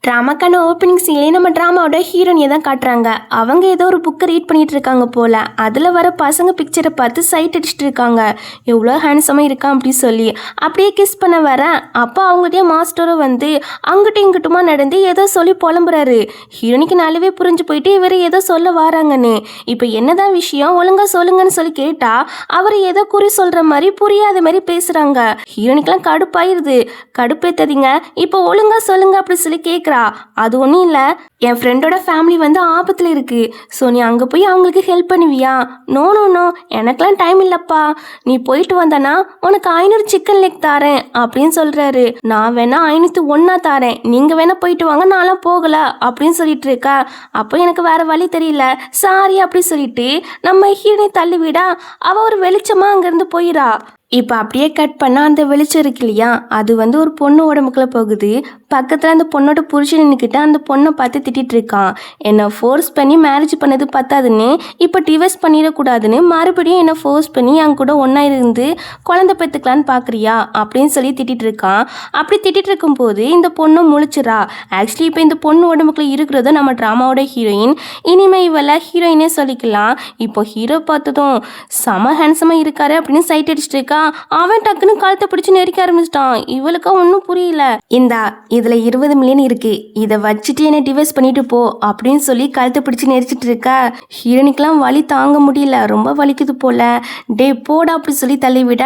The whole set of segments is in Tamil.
ட்ராமாக்கான ஓப்பனிங் சீன்லேயே நம்ம ட்ராமாவோட ஹீரோனியை தான் காட்டுறாங்க. அவங்க ஏதோ ஒரு புக்கை ரீட் பண்ணிட்டு இருக்காங்க போல. அதில் வர பசங்க பிக்சரை பார்த்து சைட் அடிச்சுட்டு இருக்காங்க. எவ்வளோ ஹேண்ட்ஸமாக இருக்கான் அப்படின்னு சொல்லி அப்படியே கிஸ் பண்ண வர அப்போ அவங்ககிட்டயே மாஸ்டரும் வந்து அங்கிட்டும் இங்கிட்டுமா நடந்து ஏதோ சொல்லி புலம்புறாரு. ஹீரோனிக்கு நல்லாவே புரிஞ்சு போயிட்டு இவர் ஏதோ சொல்ல வராங்கன்னு. இப்போ என்னதான் விஷயம் ஒழுங்கா சொல்லுங்கன்னு சொல்லி கேட்டா அவர் ஏதோ குறி சொல்ற மாதிரி புரியாத மாதிரி பேசுறாங்க. ஹீரோனிக்கெல்லாம் கடுப்பாயிருது. கடுப்பேத்ததிங்க, இப்போ ஒழுங்கா சொல்லுங்க அப்படி சொல்லி கேட்குறா. அது ஒன்றும் இல்லை, என் ஃப்ரெண்டோட ஃபேமிலி வந்து ஆபத்தில் இருக்கு. ஸோ நீ அங்கே போய் அவங்களுக்கு ஹெல்ப் பண்ணுவியா? நோ நோ நோ, எனக்கெல்லாம் டைம் இல்லைப்பா. நீ போயிட்டு வந்தானா உனக்கு 500 சிக்கன் லெக் தாரேன் அப்படின்னு சொல்றாரு. நான் வேணா 501 தாரேன், நீங்க வேணா போயிட்டு வாங்க, நான்லாம் போகல அப்படின்னு சொல்லிட்டு இருக்கா. அப்போ எனக்கு வேற வழி தெரியல, சாரி அப்படி சொல்லிட்டு நம்ம ஹீரோனை தள்ளி விடா. அவ ஒரு வெளிச்சமா அங்கிருந்து போயிடா. இப்போ அப்படியே கட் பண்ணால் அந்த வெளிச்சம் இருக்கு இல்லையா, அது வந்து ஒரு பொண்ணு உடம்புக்குள்ள போகுது. பக்கத்தில் அந்த பொண்ணோட புருஷன் நின்றுக்கிட்டு அந்த பொண்ணை பார்த்து திட்டிகிட்டு இருக்கான். என்னை ஃபோர்ஸ் பண்ணி மேரேஜ் பண்ணது பத்தாதுன்னு இப்போ டிவைஸ் பண்ணிடக்கூடாதுன்னு மறுபடியும் என்னை ஃபோர்ஸ் பண்ணி என் கூட ஒன்றா இருந்து குழந்தை பெற்றுக்கலான்னு பார்க்குறியா அப்படின்னு சொல்லி திட்டிகிட்டு இருக்கான். அப்படி திட்டிகிட்டு இருக்கும்போது இந்த பொண்ணு முழிச்சிடா. ஆக்சுவலி இப்போ இந்த பொண்ணு உடம்புக்குள்ள இருக்கிறது நம்ம ட்ராமாவோட ஹீரோயின். இனிமேல் இவளை ஹீரோயினே சொல்லிக்கலாம். இப்போ ஹீரோ பார்த்ததும் செம ஹேண்ட்ஸமாக இருக்காரு அப்படின்னு சைட் அடிச்சுட்டு இருக்கா. அவன் டக்குன்னு கழுத்தை பிடிச்சு நெரிக்க ஆரம்பிச்சிட்டான். இவளுக்கா ஒன்றும் புரியல. இந்தா இதுல 20 மில்லியன் இருக்கு, இதை வச்சுட்டு என்ன டிவைஸ் பண்ணிட்டு போ அப்படின்னு சொல்லி கழுத்தை பிடிச்சு நெரிச்சிட்டு இருக்கா. ஹீரோனிக்கெல்லாம் வலி தாங்க முடியல, ரொம்ப வலிக்குது போல. டே போடா அப்படி சொல்லி தள்ளி விட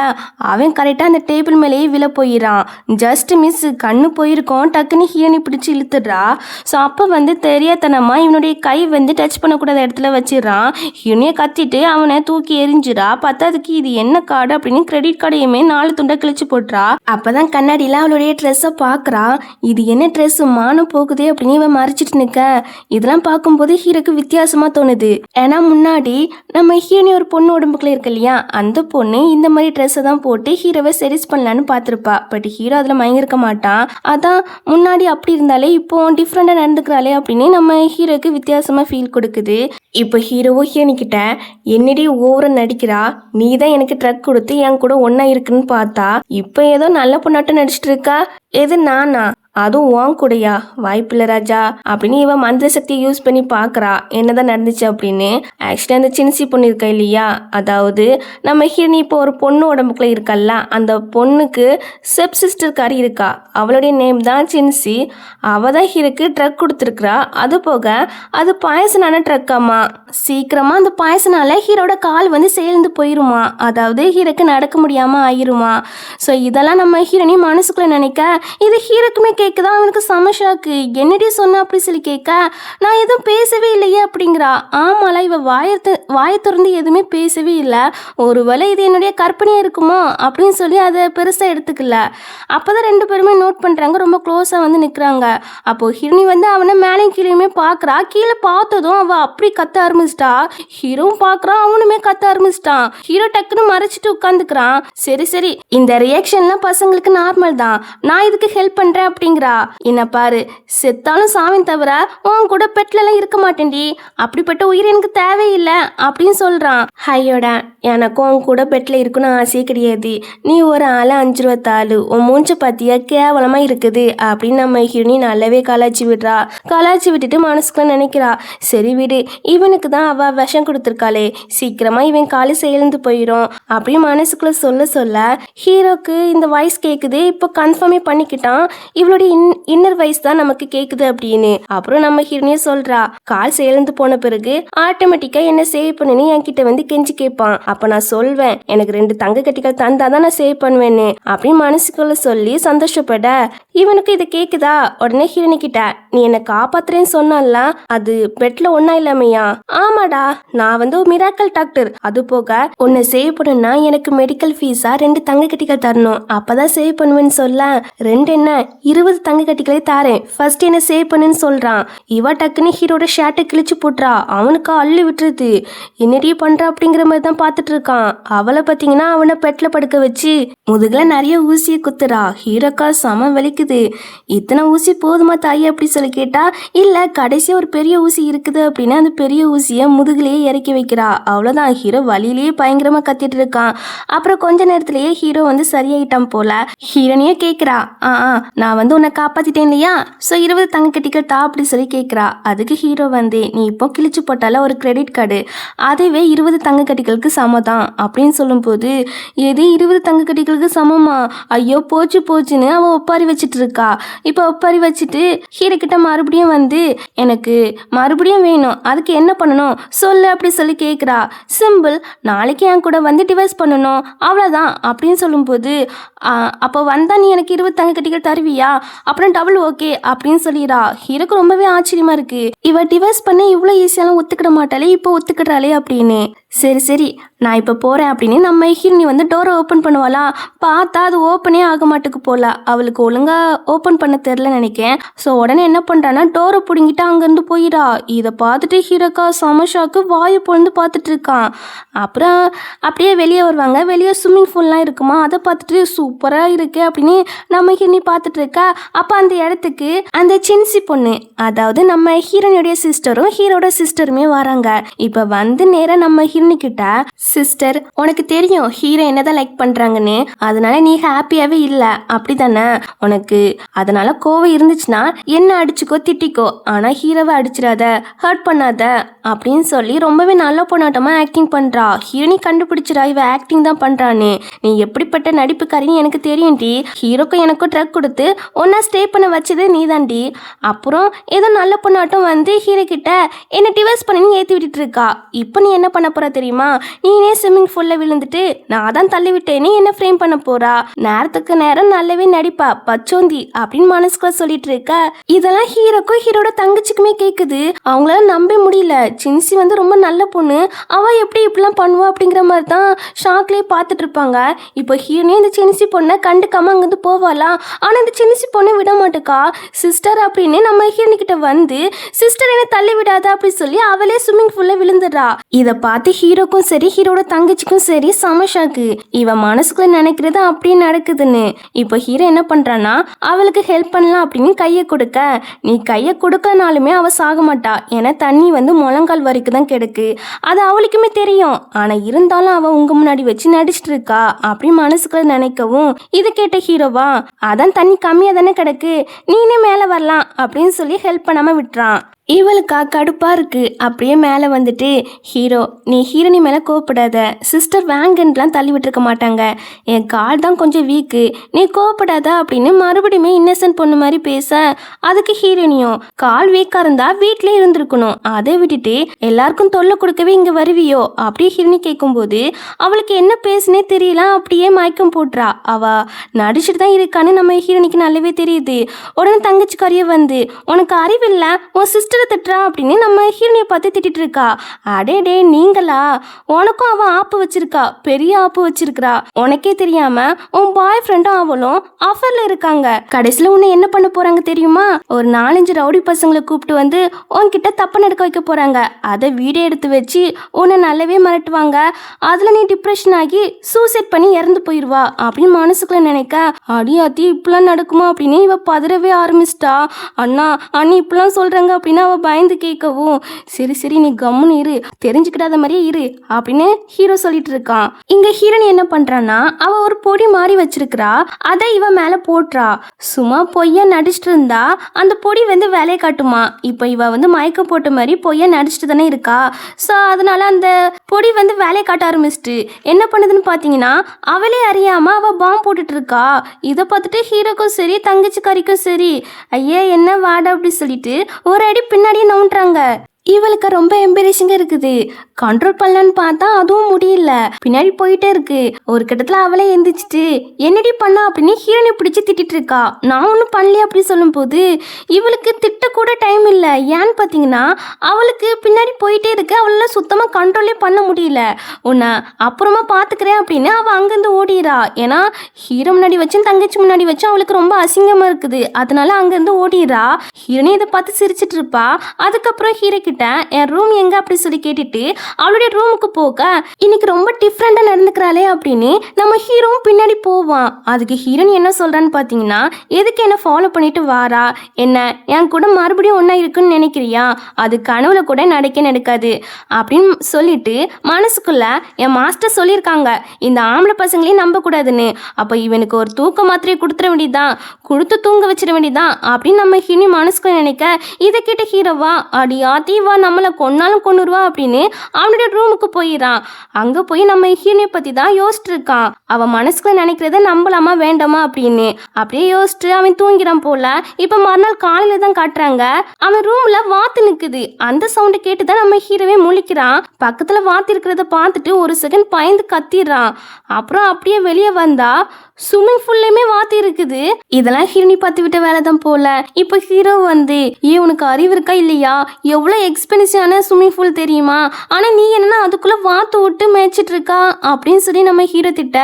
அவன் கரெக்டா அந்த டேபிள் மேலேயே விழ போயிடான். ஜஸ்ட் மிஸ், கண்ணு போயிருக்கோம். டக்குன்னு ஹீரோனி பிடிச்சு இழுத்துடுறா. ஸோ அப்போ வந்து தெரியாதனமா இவனுடைய கை வந்து டச் பண்ணக்கூடாத இடத்துல வச்சிடறான். ஹீரோனியை கத்திட்டு அவனை தூக்கி எரிஞ்சிடா. பத்தாதுக்கு இது என்ன கார்டு அப்படின்னு கிரெடிட் கார்டையுமே 4 துண்டை கிழிச்சு போட்டுறா. அப்பதான் கண்ணாடியில அவளுடைய ட்ரெஸ்ஸை பார்க்குறா. இது என்ன ட்ரெஸ் மானம் போகுதே அப்படின்னு இவன் மறைச்சிட்டு நிற்க. இதெல்லாம் பார்க்கும்போது ஹீரோக்கு வித்தியாசமா தோணுது. ஏன்னா முன்னாடி நம்ம ஹீரோனி ஒரு பொண்ணு உடம்புக்குள்ள இருக்கு இல்லையா, அந்த பொண்ணு இந்த மாதிரி ட்ரெஸ்ஸை தான் போட்டு ஹீரோவை செரிஸ் பண்ணலான்னு பார்த்துருப்பா. பட் ஹீரோ அதில் மயங்கிருக்க மாட்டான். அதான் முன்னாடி அப்படி இருந்தாலே இப்போ டிஃப்ரெண்டாக நடந்துக்கிறாளே அப்படின்னு நம்ம ஹீரோக்கு வித்தியாசமாக ஃபீல் கொடுக்குது. இப்போ ஹீரோவோ ஹீரோனிக்கிட்ட என்னடி ஓவரா நடிக்கிறா, நீ தான் எனக்கு ட்ரக் கொடுத்து என் கூட ஒன்றா இருக்குன்னு பார்த்தா இப்போ ஏதோ நல்ல பொண்ணாட்டம் நடிச்சிட்டு இருக்கா. எது நானா? அதுவும் உன் கூடயா? வாய்ப்பில்லை ராஜா அப்படின்னு இவன் மந்திர சக்தியை யூஸ் பண்ணி பார்க்குறா என்னதான் நடந்துச்சு அப்படின்னு. ஆக்சுவலி அந்த சின்சி பொண்ணு இருக்கா இல்லையா, அதாவது நம்ம ஹீரோனி இப்போ ஒரு பொண்ணு உடம்புக்குள்ள இருக்கல்ல, அந்த பொண்ணுக்கு செப் சிஸ்டர் காரி இருக்கா. அவளுடைய நேம் தான் சின்சி. அவள் தான் ஹீரோக்கு ட்ரக் கொடுத்துருக்குறா. அது போக அது பாயசனான ட்ரக்காமா. சீக்கிரமாக அந்த பாயசனால ஹீரோட கால் வந்து சேர்ந்து போயிருமா, அதாவது ஹீரோக்கு நடக்க முடியாமல் ஆயிருமா. ஸோ இதெல்லாம் நம்ம ஹீரோனி மனசுக்குள்ளே நினைக்க இது ஹீரோக்குமே கேட்குதா. அவனுக்கு சமஷாக்கு என்னடி சொன்ன அப்படி சொல்லி கேட்க நான் எதுவும் பேசவே இல்லையே அப்படிங்கிறா. ஆமால, இவ வாயை திறந்து எதுவுமே பேசவே இல்லை. ஒருவேளை இது என்னுடைய கற்பனையாக இருக்குமோ அப்படின்னு சொல்லி அதை பெருசாக எடுத்துக்கல. அப்போதான் 2 பேருமே நோட் பண்ணுறாங்க, ரொம்ப க்ளோஸாக வந்து நிற்கிறாங்க. அப்போது ஹீரோனி வந்து அவனை மேலேயும் கீழேயுமே பார்க்குறா. கீழே பார்த்ததும் அவள் அப்படி கத்த ஆரம்பிச்சிட்டா. ஹீரோவும் பார்க்குறான், அவனுமே கத்த ஆரம்பிச்சிட்டான். ஹீரோ டக்குன்னு மறைச்சிட்டு உட்காந்துக்கிறான். சரி சரி, இந்த ரியாக்ஷன்லாம் பசங்களுக்கு நார்மல் தான், நான் இதுக்கு ஹெல்ப் பண்ணுறேன் அப்படிங்கிறா. என்ன பாரு, செத்தாலும் சாவின் தவிர உன் கூட பெட்லலாம் இருக்க மாட்டேன்டி, அப்படிப்பட்ட உயிர் எனக்கு தேவையில்லை அப்படின்னு சொல்கிறான். ஐயோடா, எனக்கும் உன் கூட பெட்டில் இருக்குன்னு ஆசையே கிடையாது. நீ ஒரு ஆளை 5 ரூபா தாளு, உன் மூஞ்ச பார்த்தியா கேவலமாக இருக்குது அப்படின்னு நம்ம ஹீரோனி நல்லாவே கலாச்சி விடுறா. கலாச்சி விட்டுட்டு மனசுக்குள்ள நினைக்கிறா, சரி விடு, இவனுக்கு தான் அவள் விஷம் கொடுத்துருக்காளே, சீக்கிரமாக இவன் காலு சேர்ந்து போயிடும் அப்படின்னு மனசுக்குள்ள சொல்ல சொல்ல ஹீரோக்கு இந்த வாய்ஸ் கேட்குது. இப்போ கன்ஃபார்மே பண்ணிக்கிட்டான், இவளுடைய இன்னர் வாய்ஸ் தான் நமக்கு கேட்குது அப்படின்னு. அப்புறம் நம்ம ஹீரோனியே சொல்றா, கால் சேர்ந்து போன பிறகு ஆட்டோமேட்டிக்கா என்ன சேவ் பண்ணுன்னு என்கிட்ட வந்து கெஞ்சி கேட்பான். அப்ப நான் சொல்வேன், எனக்கு 2 தங்க கட்டிகள் தந்தாதான் நான் சேவ் பண்ணுவேன்னு அப்படின்னு மனசுக்குள்ள சொல்லி சந்தோஷப்பட இவனுக்கு இது கேக்குதா. உடனே ஹீரோனி கிட்ட, நீ என்ன காப்பாத்துறேன்னு சொன்னால, அது பெட்ல ஒன்னா இல்லாமையா? ஆமாடா, நான் வந்து ஒரு மிராக்கல் டாக்டர். அது போக உன்னை சேவ் பண்ணுனா எனக்கு மெடிக்கல் ஃபீஸா 2 தங்க கட்டிகள் தரணும், அப்பதான் சேவ் பண்ணுவேன்னு சொல்ல 2 என்ன 20 தங்க கட்டிகளை தாரேன், ஃபர்ஸ்ட் என்ன சேவ் பண்ணுன்னு சொல்றான். இவ டக்குன்னு ஹீரோட ஷர்ட்டை கிழிச்சு போட்டுறா. அவனுக்கு அள்ளி விட்டுருது. என்னடி பண்றா அப்படிங்கிற மாதிரி தான் பார்த்துட்டு இருக்கான். அவளை பார்த்தீங்கன்னா அவனை பெட்ல படுக்க வச்சு முதுகுல நிறைய ஊசியை குத்துறா. ஹீரோக்கா செம வலிக்குது. இத்தனை ஊசி போதுமா தாயே அப்படி சொல்லி கேட்டா, இல்ல கடைசியா ஒரு பெரிய ஊசி இருக்குது அப்படின்னு அந்த பெரிய ஊசியை முதுகுலேயே இறக்கி வைக்கிறா. அவ்வளோதான், ஹீரோ வலியிலேயே பயங்கரமா கத்திட்டு இருக்கான். அப்புறம் கொஞ்ச நேரத்திலேயே ஹீரோ வந்து சரியாயிட்டான் போல. ஹீரோனியே கேட்கிறா, நான் வந்து உன்னை காப்பாத்திட்டேன் இல்லையா, ஸோ 20 தங்க கட்டிகள் தா அப்படி சொல்லி கேட்குறா. அதுக்கு ஹீரோ வந்து நீ இப்போ கிழிச்சு போட்டால ஒரு கிரெடிட் கார்டு, அதுவே 20 தங்க கட்டிகளுக்கு சமதான் அப்படின்னு சொல்லும்போது, எது 20 தங்க கட்டிகளுக்கு சமமா, ஐயோ போச்சு போச்சுன்னு அவள் ஒப்பாரி வச்சுட்டு இருக்கா. இப்போ ஒப்பாரி வச்சுட்டு ஹீரோ கிட்ட மறுபடியும் வந்து எனக்கு மறுபடியும் வேணும், அதுக்கு என்ன பண்ணணும் சொல்லு அப்படி சொல்லி கேட்குறா. சிம்பிள், நாளைக்கு என் கூட வந்து டிவைஸ் பண்ணணும் அவ்வளோதான் அப்படின்னு சொல்லும்போது, அப்போ வந்தா நீ எனக்கு 20 தங்க கட்டிகள் தருவியா, அப்புறம் டபுள் ஓகே அப்படின்னு சொல்லிடுறா. ஹீரோக்கு ரொம்பவே ஆச்சரியமா இருக்கு, இவ டிவைஸ் பண்ண இவ்வளோ ஈஸியாலும் ஒத்துக்கிட மாட்டாளே, இப்போ ஒத்துக்கிட்டாளே அப்படின்னு. சரி சரி நான் இப்போ போகிறேன் அப்படின்னு நம்ம ஹீரோனி வந்து டோரை ஓப்பன் பண்ணுவாளா, பார்த்தா அது ஓப்பனே ஆக மாட்டுக்கு போல, அவளுக்கு ஒழுங்காக ஓப்பன் பண்ண தெரில நினைக்கேன். ஸோ உடனே என்ன பண்ணுறான்னா டோரை பிடுங்கிட்டு அங்கேருந்து போயிடா. இதை பார்த்துட்டு ஹீரோக்கா சமஷாக்கு வாயு பொழுந்து பார்த்துட்டு இருக்கான். அப்புறம் அப்படியே வெளியே வருவாங்க. வெளியே ஸ்விம்மிங் பூல்லாம் இருக்குமா, அதை பார்த்துட்டு சூப்பராக இருக்கு அப்படின்னு நம்ம ஹீரோனி பார்த்துட்டு இருக்கா. அப்போ அந்த இடத்துக்கு அந்த சின்சி பொண்ணு, அதாவது நம்ம ஹீரோனுடைய சிஸ்டரும் ஹீரோட சிஸ்டருமே வராங்க. இப்போ வந்து நேராக நம்ம ஹீரோனி கிட்ட, சிஸ்டர் உனக்கு தெரியும் ஹீரோ என்னதான் லைக் பண்றாங்கன்னு, அதனால நீ ஹாப்பியாவே இல்ல அப்படிதானே, உனக்கு அதனால கோவம் இருந்துச்சுன்னா என்ன அடிச்சுக்கோ திட்டிக்கோ, ஆனா ஹீரோவை அடிச்சிடாத ஹர்ட் பண்ணாத அப்படின்னு சொல்லி ரொம்பவே நல்ல பொண்ணாட்டமா ஆக்டிங் பண்றா. ஹீரோனி கண்டுபிடிச்சிடா இவ ஆக்டிங் தான் பண்றான்னு. நீ எப்படிப்பட்ட நடிப்புக்காரின்னு எனக்கு தெரியும் டி, ஹீரோக்கும் எனக்கும் ட்ரக் கொடுத்து ஒன்னா ஸ்டே பண்ண வச்சது நீ தான்டி. அப்புறம் ஏதோ நல்ல பொண்ணாட்டம் வந்து ஹீரோ கிட்ட என்ன டிவைஸ் பண்ணி ஏற்றி விட்டுட்டு இருக்கா. இப்போ நீ என்ன பண்ண போற தெரியுமா, நீனே ஸ்விம்மிங் பூல்ல விழுந்துட்டு நான் தான் தள்ளி விட்டேன்னு என்ன ஃப்ரேம் பண்ண போறா, நேரத்துக்கு நேரம் நல்லாவே நடிப்பா பச்சோந்தி அப்படின்னு மனசுக்குள்ள சொல்லிட்டு இருக்க. இதெல்லாம் ஹீரோக்கும் ஹீரோட தங்கச்சிக்குமே கேக்குது. அவங்களால நம்ப முடியல, சின்சி வந்து ரொம்ப நல்ல பொண்ணு, அவ எப்படி இப்படிலாம் பண்ணுவா அப்படிங்கிற மாதிரி தான் ஷாக்லேயே பார்த்துட்டு இருப்பாங்க. இப்போ ஹீரோனே இந்த சின்சி பொண்ணை கண்டுக்காம அங்கிருந்து போவாளா, ஆனா இந்த சின்சி பொண்ணை விட மாட்டுக்கா. சிஸ்டர் அப்படின்னு நம்ம ஹீரோனி கிட்ட வந்து சிஸ்டர் என்ன தள்ளி விடாத அப்படின்னு சொல்லி அவளே ஸ்விம்மிங் பூல்ல விழுந்துடுறா. இதை பார்த்து ஹீரோக்கும் சரி ஹீரோட தங்கச்சிக்கும் சரி சமஷாக்கு, இவ மனசுக்குள்ள நினைக்கிறது அப்படியே நடக்குதுன்னு. இப்போ ஹீரோ என்ன பண்றான்னா அவளுக்கு ஹெல்ப் பண்ணலாம் அப்படின்னு கையை கொடுக்க, நீ கையை கொடுக்கலனாலுமே அவ சாக மாட்டா, ஏன்னா தண்ணி வந்து முழங்கால் வரைக்கும் தான் கிடக்கு, அது அவளுக்குமே தெரியும். ஆனா இருந்தாலும் அவ உங்க முன்னாடி வச்சு நடிச்சிட்டு இருக்கா அப்படின்னு மனசுக்குள்ள நினைக்கவும், இது கேட்ட ஹீரோவா அதான் தண்ணி கம்மியா தானே கிடக்கு, நீனே மேல வரலாம் அப்படின்னு சொல்லி ஹெல்ப் பண்ணாம விட்டுறான். இவளுக்கா கடுப்பா இருக்கு. அப்படியே மேலே வந்துட்டு, ஹீரோ நீ ஹீரோனி மேலே கோவப்படாத, சிஸ்டர் வேங்கன்லாம் தள்ளி விட்டுருக்க மாட்டாங்க, என் கால் தான் கொஞ்சம் வீக்கு, நீ கோவப்படாத அப்படின்னு மறுபடியுமே இன்னசென்ட் பொண்ணு மாதிரி பேச, அதுக்கு ஹீரோனியும் கால் வீக்காக இருந்தா வீட்டிலே இருந்திருக்கணும், அதை விட்டுட்டு எல்லாருக்கும் தொல்லை கொடுக்கவே இங்கே வருவியோ அப்படி ஹீரோனி கேட்கும்போது அவளுக்கு என்ன பேசுனே தெரியல. அப்படியே மயக்கம் போட்டுறா. அவ நடிச்சுட்டு தான் இருக்கான்னு நம்ம ஹீரோனிக்கு நல்லாவே தெரியுது. உடனே தங்கச்சிக்காரியே வந்து, உனக்கு அறிவில்லை, உன் சிஸ்டர் திட்டுறா அப்படின்னு நம்ம ஹீரோனியை பார்த்து திட்டிட்டு இருக்கா. அடே டே நீங்களா, உனக்கும் அவன் ஆப்பு வச்சிருக்கா, பெரிய ஆப்பு வச்சிருக்கா, உனக்கே தெரியாம உன் பாய் ஃப்ரெண்டும் அவளும் ஆஃபர்ல இருக்காங்க. கடைசியில் உன்னை என்ன பண்ண போறாங்க தெரியுமா, ஒரு 4-5 ரவுடி பசங்களை கூப்பிட்டு வந்து உன்கிட்ட தப்பு நடக்க வைக்க போறாங்க, அதை வீடியோ எடுத்து வச்சு உன்னை நல்லாவே மிரட்டுவாங்க, அதுல நீ டிப்ரெஷன் ஆகி சூசைட் பண்ணி இறந்து போயிடுவா அப்படின்னு மனசுக்குள்ள நினைக்க, அடியாத்தி இப்பெல்லாம் நடக்குமா அப்படின்னு இவ பதறவே ஆரம்பிச்சிட்டா. அண்ணா அண்ணி இப்பெல்லாம் சொல்றாங்க அப்படின்னு அவ பயந்து கேட்கவும், சரி சரி நீ கம்முன்னு இரு, தெரிஞ்சுக்கிட்டாத மாதிரியே இரு அப்படின்னு ஹீரோ சொல்லிட்டு இருக்கான். இங்க ஹீரோனி என்ன பண்றான்னா அவ ஒரு பொடி மாறி வச்சிருக்கிறா, அதை இவ மேல போட்டுறா. சும்மா பொய்யா நடிச்சிட்டு இருந்தா அந்த பொடி வந்து வேலையை காட்டுமா. இப்ப இவ வந்து மயக்கம் போட்ட மாதிரி பொய்யா நடிச்சிட்டு தானே இருக்கா. ஸோ அதனால அந்த பொடி வந்து வேலையை காட்ட ஆரம்பிச்சிட்டு என்ன பண்ணுதுன்னு பாத்தீங்கன்னா அவளே அறியாம அவ பாம்பு போட்டுட்டு இருக்கா. இதை பார்த்துட்டு ஹீரோக்கும் சரி தங்கச்சிக்காரிக்கும் சரி, ஐயா என்ன வாட அப்படி சொல்லிட்டு ஒரு அடி பின்னாடியே நவுன்றாங்க. இவளுக்கு ரொம்ப எம்பரேசிங்காக இருக்குது. கண்ட்ரோல் பண்ணலான்னு பார்த்தா அதுவும் முடியல, பின்னாடி போயிட்டே இருக்கு. ஒரு கட்டத்தில் அவளே எந்திரிச்சிட்டு என்னடி பண்ணா அப்படின்னு ஹீரோனை பிடிச்சி திட்டிட்டு இருக்கா. நான் ஒன்றும் பண்ணலையே அப்படின்னு சொல்லும் போது இவளுக்கு திட்ட கூட டைம் இல்லை. ஏன்னு பார்த்தீங்கன்னா அவளுக்கு பின்னாடி போயிட்டே இருக்கு, அவளால் சுத்தமாக கண்ட்ரோலே பண்ண முடியல. உன்னை அப்புறமா பார்த்துக்கிறேன் அப்படின்னு அவள் அங்கேருந்து ஓடிடுறா. ஏன்னா ஹீரோ முன்னாடி வச்சும் தங்கச்சி முன்னாடி வச்சும் அவளுக்கு ரொம்ப அசிங்கமாக இருக்குது, அதனால அங்கேருந்து ஓடிடுறா. ஹீரோனே இதை பார்த்து சிரிச்சிட்டு இருப்பா. அதுக்கப்புறம் ஹீரோ கிட்ட என் ரூம் எங்க அப்படி சொல்லி கேட்டுட்டு அவளுடைய ரூமுக்கு போக இன்னைக்கு ரொம்ப டிஃப்ரெண்டா நடந்துக்கிறாளே அப்படின்னு நம்ம ஹீரோவும் பின்னாடி போவான். அதுக்கு ஹீரோயின் என்ன சொல்றான்னு பாத்தீங்கன்னா, எதுக்கு என்ன ஃபாலோ பண்ணிட்டு வாரா, என்ன என் கூட மறுபடியும் ஒன்னா இருக்குன்னு நினைக்கிறியா, அது கனவுல கூட நடக்காது அப்படின்னு சொல்லிட்டு மனசுக்குள்ள என் மாஸ்டர் சொல்லியிருக்காங்க இந்த ஆம்பளை பசங்களையும் நம்ப கூடாதுன்னு, அப்ப இவனுக்கு ஒரு தூக்க மாத்திரையை கொடுத்துட வேண்டியதான், கொடுத்து தூங்க வச்சிட வேண்டியதான் அப்படின்னு நம்ம ஹீனி மனசுக்குள்ள நினைக்க இதை கேட்ட ஹீரோவா அடி ஆத்தீவா நம்மளை கொன்னாலும் கொன்னுருவா அப்படின்னு அவனுடைய ரூமுக்கு போயிடான். அங்க போய் நம்ம ஹீரோனை பத்தி தான் யோசிச்சுட்டு இருக்கான். அவன் மனசுக்குள்ள நினைக்கிறத நம்பலாமா வேண்டாமா அப்படின்னு அப்படியே யோசிச்சுட்டு அவன் தூங்கிறான் போல. இப்ப மறுநாள் காலையில தான் காட்டுறாங்க, அவன் ரூம்ல வாத்து நிக்குது. அந்த சவுண்டு கேட்டுதான் நம்ம ஹீரோவே முழிக்கிறான். பக்கத்துல வாத்து இருக்கிறத பார்த்துட்டு ஒரு செகண்ட் பயந்து கத்திடுறான். அப்புறம் அப்படியே வெளியே வந்தா ஸ்விம்மிங் ஃபுல்லையுமே வாத்து இருக்குது. இதெல்லாம் ஹீரோனி பார்த்து விட்ட வேலை தான் போல. இப்போ ஹீரோ வந்து உனக்கு அறிவு இருக்கா இல்லையா, எவ்வளோ எக்ஸ்பென்சிவான ஸ்விம்மிங் ஃபுல் தெரியுமா, ஆனால் நீ என்னன்னா அதுக்குள்ளே வாத்து விட்டு மேய்ச்சிட்டு இருக்கா அப்படின்னு சொல்லி நம்ம ஹீரோ திட்ட.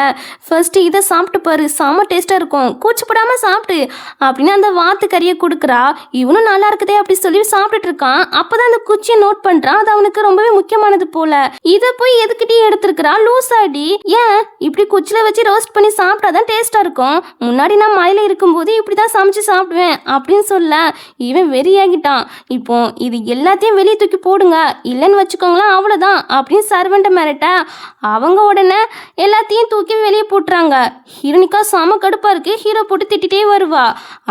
ஃபர்ஸ்ட் இதை சாப்பிட்டு பாரு, செம்ம டேஸ்ட்டாக இருக்கும், கூச்சப்படாமல் சாப்பிட்டு அப்படின்னு அந்த வாத்து கறியை கொடுக்குறா. இவனும் நல்லா இருக்குதே அப்படி சொல்லி சாப்பிட்டுட்டு இருக்கான். அப்போதான் அந்த குச்சியை நோட் பண்ணுறான், அது அவனுக்கு ரொம்பவே முக்கியமானது போல. இதை போய் எதுக்கிட்டே எடுத்துருக்கிறா லூசாடி, ஏன் இப்படி குச்சியில் வச்சு ரோஸ்ட் பண்ணி சாப்பிட்டா டேஸ்டா இருக்கும், முன்னாடி நான் மலையில இருக்கும்போது இப்படிதான் சமைச்சு சாப்பிடுவேன் அப்படின்னு சொல்ல இவன் வெறியாகிட்டான். இப்போ இது எல்லாத்தையும் வெளியே தூக்கி போடுங்க, இல்லைன்னு வச்சுக்கோங்களேன் அவ்வளவுதான் அப்படின்னு சர்வெண்ட்டை மிரட்ட அவங்க உடனே எல்லாத்தையும் தூக்கி வெளியே போட்டுறாங்க. ஹீரோனிக்கா செம கடுப்பா இருக்கு, ஹீரோ போட்டு திட்டிகிட்டே வருவா.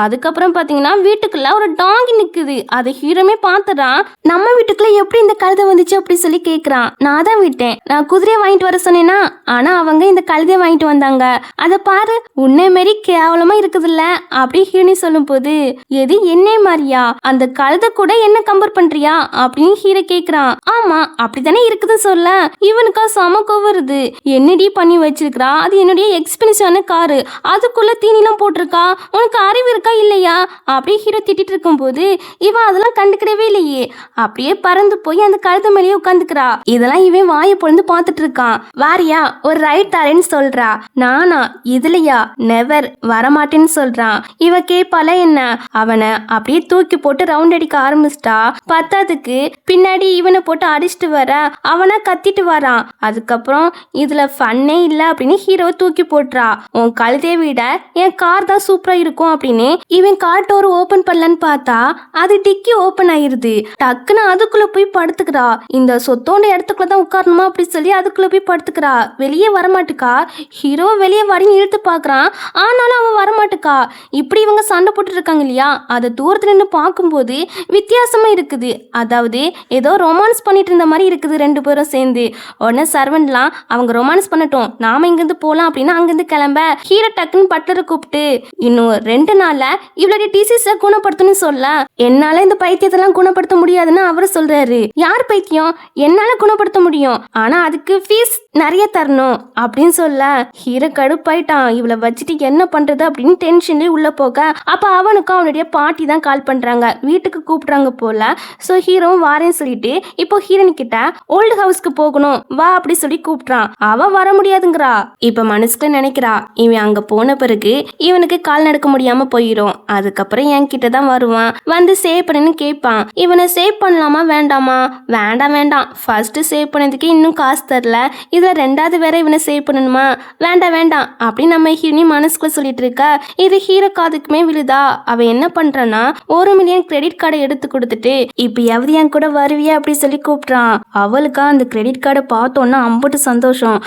அதுக்கப்புறம் பாத்தீங்கன்னா வீட்டுக்குள்ள ஒரு டாங்கி நிக்குது. அதை ஹீரோமே பார்த்துறான். நம்ம வீட்டுக்குள்ள எப்படி இந்த கழுதை வந்துச்சு அப்படி சொல்லி கேட்குறான். நான் தான் விட்டேன், நான் குதிரையை வாங்கிட்டு வர சொன்னேன்னா, ஆனா அவங்க இந்த கழுதையை வாங்கிட்டு வந்தாங்க, அதை பாரு உன்னை மாரி கேவலமா இருக்குதுல்ல அப்படி ஹீரோனி சொல்லும் போது, எது என்னை மாதிரியா, அந்த கழுதை கூட என்ன கம்பேர் பண்றியா அப்படின்னு ஹீரோ கேக்குறான். ஆமா அப்படித்தானே இருக்குதுன்னு சொல்ல இவனுக்கா சம கோவருது. என்னடி பண்ணி வச்சிருக்கா, அது என்னுடைய எக்ஸ்பென்சிவான காரு, அதுக்குள்ள தீனிலாம் போட்டிருக்கா, உனக்கு அறிவு இருக்கா இல்லையா அப்படி ஹீரோ திட்டிட்டு இருக்கும் போது இவன் அதெல்லாம் கண்டுக்கிடவே இல்லையே, அப்படியே பறந்து போய் அந்த கழுதை மேலேயே உட்காந்துக்கிறா. இதெல்லாம் இவன் வாயை பொழுது பார்த்துட்டு இருக்கான். வாரியா ஒரு ரைட் தரேன்னு சொல்றா. நானா இதுலையா நெவர் வரமாட்டேன்னு சொல்றான். இவ கேப்பால என்ன, அவனை அப்படியே தூக்கி போட்டு ரவுண்ட் அடிக்க ஆரம்பிச்சிட்டா. பத்தாதுக்கு பின்னாடி இவனை போட்டு அடிச்சுட்டு வர அவனை கத்திட்டு வரான். அதுக்கப்புறம் இதுல ஃபன்னே இல்ல அப்படின்னு ஹீரோ தூக்கி போட்டுறா. உன் கழுதையை விட என் கார் தான் சூப்பரா இருக்கும் அப்படின்னு இவன் கார் டோர் ஓபன் பண்ணலன்னு பார்த்தா அது டிக்கி ஓபன் ஆயிருது. டக்குன்னு அதுக்குள்ள போய் படுத்துக்கிறா. இந்த சொத்தோண்ட இடத்துக்குள்ள தான் உட்காரணுமா அப்படி சொல்லி அதுக்குள்ள போய் படுத்துக்கிறா. வெளியே வரமாட்டுக்கா. ஹீரோ வெளியே வரீங்க இழுத்து பார்க்குறான், ஆனாலும் அவன் வரமாட்டுக்கா. இப்படி இவங்க சண்டை போட்டு இருக்காங்க இல்லையா, அதை தூரத்துல நின்று பார்க்கும்போது வித்தியாசமா இருக்குது. அதாவது ஏதோ ரொமான்ஸ் பண்ணிட்டு இருந்த மாதிரி இருக்குது ரெண்டு பேரும் சேர்ந்து. உடனே சர்வன்ட்லாம் அவங்க ரொமான்ஸ் பண்ணட்டும், நாம இங்கிருந்து போகலாம் அப்படின்னு அங்கிருந்து கிளம்ப ஹீரோ டக்குன்னு பட்லரை கூப்பிட்டு இன்னும் 2 நாள்ல இவளுடைய டிசீஸை குணப்படுத்தணும்னு சொல்ல, என்னால இந்த பைத்தியத்தெல்லாம் குணப்படுத்த முடியாதுன்னு அவர் சொல்றாரு. யார் பைத்தியம், என்னால குணப்படுத்த முடியும், ஆனா அதுக்கு ஃபீஸ் நிறைய தரணும் அப்படின்னு சொல்ல ஹீரோ கடுப்பாயிட்டான். இவளை வச்சுட்டு என்ன பண்றது அப்படின்னு டென்ஷன்லேயே உள்ள போக அப்ப அவனுக்கும் அவனுடைய பாட்டி தான் கால் பண்றாங்க, வீட்டுக்கு கூப்பிடுறாங்க போல. ஸோ ஹீரோவும் வாரேன்னு சொல்லிட்டு இப்போ ஹீரோனி கிட்ட ஓல்டு ஹவுஸ்க்கு போகணும் வா அப்படி சொல்லி கூப்பிட்றான். அவ வர முடியாதுங்கிறா. இப்ப மனசுக்குள்ள நினைக்கிறா, இவன் அங்க போன பிறகு இவனுக்கு கால் நடக்க முடியாம போயிடும், அதுக்கப்புறம் என் கிட்ட தான் வருவான், வந்து சேவ் பண்ணுன்னு கேட்பான். இவனை சேவ் பண்ணலாமா வேண்டாமா, வேண்டாம் வேண்டாம், ஃபர்ஸ்ட் சேவ் பண்ணதுக்கு இன்னும் காசு தரல, இதுல 2வது வேற இவனை சேவ் பண்ணணுமா, வேண்டாம் வேண்டாம் அப்படின்னு நம்ம ஹீரோனி மனசுக்குள்ள சொல்லிட்டு இருக்க. இது ஹீரோ காதுக்குமே விழுதா. அவ என்ன பண்றான்னா 1 மில்லியன் கிரெடிட் கார்டை எடுத்து கொடுத்துட்டு இப்பயாவது என் கூட வருவியா அப்படி சொல்லி கூப்பிட்றான். அவளுக்கா அந்த கிரெடிட் கார்டை பார்த்தோன்னா அம்பட்டு சந்தோஷம்.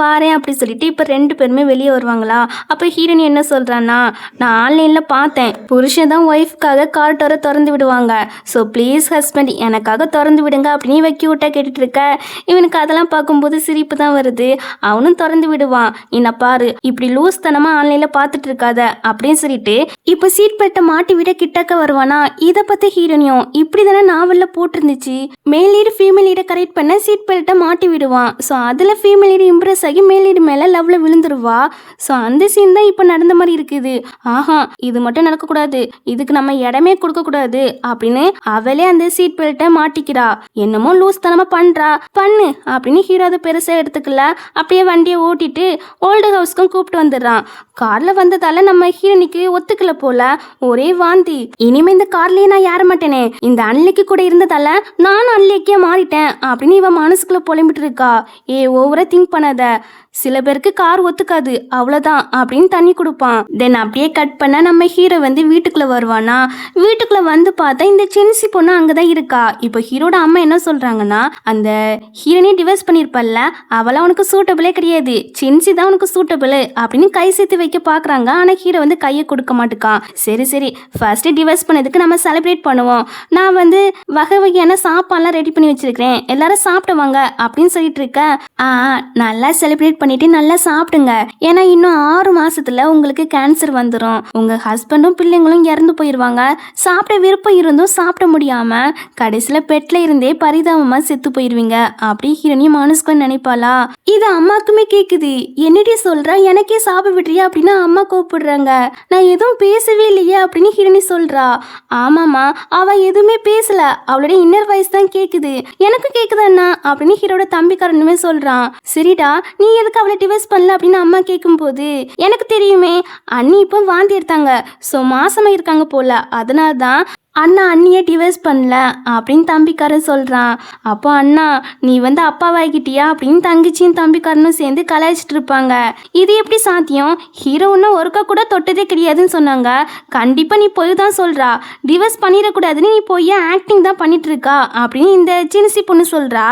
வாரேன் அப்படி சொல்லிட்டு இப்ப 2 பேருமே வெளியே வருவாங்களா. அப்ப ஹீரோனி என்ன சொல்றான்னா, நான் ஆன்லைன்ல பார்த்தேன், புருஷன் தான் ஒய்ஃப்காக கார் டோரை திறந்து விடுவாங்க, ஸோ ப்ளீஸ் ஹஸ்பண்ட் எனக்காக திறந்து விடுங்க அப்படின்னு இவ கியூட்டா கேட்டுட்டு இருக்க. இவனுக்கு அதெல்லாம் பார்க்கும்போது சிரிப்பு தான் வருது. அவனும் திறந்து விடுவான். என்ன பாரு இப்படி லூஸ் தனமா ஆன்லைன்ல பார்த்துட்டு இருக்காத அப்படின்னு சொல்லிட்டு இப்போ சீட் பெல்ட்டை மாட்டி விட கிட்டக்க வருவானா. இதை பத்தி ஹீரோனியும் இப்படி தானே நாவல்ல போட்டிருந்துச்சு, மேல் லீடு ஃபீமேல் லீடை கரெக்ட் பண்ண சீட் பெல்ட்டை மாட்டி விடுவான். ஸோ அதுல ஃபீமேல் லீடு இம்ப்ரெஸ் ஆகி மேல் லீடு மேல லவ்ல விழுந்துருவா. ஸோ அந்த சீன் தான் இப்போ நடந்த மாதிரி இருக்குது. ஆஹா இது மட்டும் நடக்கக்கூடாது, இதுக்கு நம்ம இடமே கொடுக்க கூடாது அப்படின்னு அவளே அந்த சீட் பெல்ட்டை மாட்டிக்கிறா. என்னமோ லூஸ் தனமா பண்றா, பண்ணு அப்படின்னு ஹீரோ அதை பெருசா எடுத்துக்கல. அப்படியே வண்டியை ஓட்டிட்டு ஓல்டு ஹவுஸ்க்கும் கூப்பிட்டு வந்துடுறான். கார்ல வந்ததால நம்ம ஹீரோனிக்கு ஒத்துக்கல போல, ஒரே வாந்தி. இனிமே இந்த கார்லயே நான் ஏற மாட்டேனே, இந்த அன்னைக்கு கூட இருந்ததால நானும் அன்னைக்கே மாறிட்டேன் அப்படின்னு இவன் மனசுக்குள்ள புலம்பிட்டு இருக்கா. ஓவரா திங்க் பண்ணாத, சில பேருக்கு கார் ஒத்துக்காது அவ்வளோதான் அப்படின்னு தண்ணி கொடுப்பான். தென் அப்படியே கட் பண்ண நம்ம ஹீரோ வந்து வீட்டுக்குள்ள வருவானா. வீட்டுக்குள்ள வந்து பார்த்தா இந்த சின்சி பொண்ணு அங்கதான் இருக்கா. இப்போ ஹீரோட அம்மா என்ன சொல்றாங்கன்னா, அந்த ஹீரோனே டிவோர்ஸ் பண்ணிருப்பல்ல, அவளா உனக்கு சூட்டபிளே கிடையாது, சின்சி தான் உனக்கு சூட்டபிள் அப்படின்னு கை சேர்த்து வைக்க பாக்குறாங்க. ஆனா ஹீரோ வந்து கையை கொடுக்க மாட்டுக்கான். சரி ஃபர்ஸ்ட் டிவோர்ஸ் பண்ணதுக்கு நம்ம செலிப்ரேட் பண்ணுவோம், நான் வந்து வகை வகையான சாப்பாடுலாம் ரெடி பண்ணி வச்சிருக்கேன், எல்லாரும் சாப்பிடுவாங்க அப்படின்னு சொல்லிட்டு இருக்க. நல்லா செலிப்ரேட் பண்ணிட்டு நல்லா சாப்பிடுங்க, ஏன்னா இன்னும் 6 மாசத்துல உங்களுக்கு கேன்சர் வந்துடும், உங்க ஹஸ்பண்டும் பிள்ளைங்களும் இறந்து போயிருவாங்க, சாப்பிட விருப்பம் இருந்தும் சாப்பிட முடியாம கடைசியில பெட்ல இருந்தே பரிதாபமா செத்து போயிருவீங்க அப்படி ஹீரோனி மனசுக்குள்ள நினைப்பாளா. இது அம்மாக்குமே கேக்குது. என்னடி சொல்ற, எனக்கே சாப்பிட விடுறியா அப்படின்னு அம்மா கூப்பிடுறாங்க. நான் எதுவும் பேசவே இல்லையே அப்படின்னு ஹீரோனி சொல்றா. ஆமாமா, அவ எதுவுமே பேசல, அவளோட இன்னர் வாய்ஸ் தான் கேக்குது, எனக்கு கேக்குது அண்ணா அப்படின்னு ஹீரோட தம்பிக்காரனுமே சொல்றான். சரிடா, நீ எதுக்கு அவளை டிவோர்ஸ் பண்ணல அப்படின்னு அம்மா கேட்கும்போது, எனக்கு தெரியுமே, அண்ணி இப்போ வாந்தி எடுத்தாங்க, ஸோ மாசமா இருக்காங்க போல, அதனால தான் அண்ணா அண்ணியே டிவோர்ஸ் பண்ணல அப்படின்னு தம்பிக்காரன் சொல்கிறான். அப்போ அண்ணா நீ வந்து அப்பாவாகிட்டியா அப்படின்னு தங்கச்சியும் தம்பிக்காரனும் சேர்ந்து கலாய்ச்சிட்டு இருப்பாங்க. இது எப்படி சாத்தியம், ஹீரோ ஒன்றும் ஒருக்கா கூட தொட்டதே கிடையாதுன்னு சொன்னாங்க, கண்டிப்பாக நீ போய் தான் சொல்கிறா, டிவோர்ஸ் பண்ணிடக்கூடாதுன்னு நீ போய் ஆக்டிங் தான் பண்ணிட்டு இருக்கா அப்படின்னு இந்த சின்சி பொண்ணு சொல்கிறா.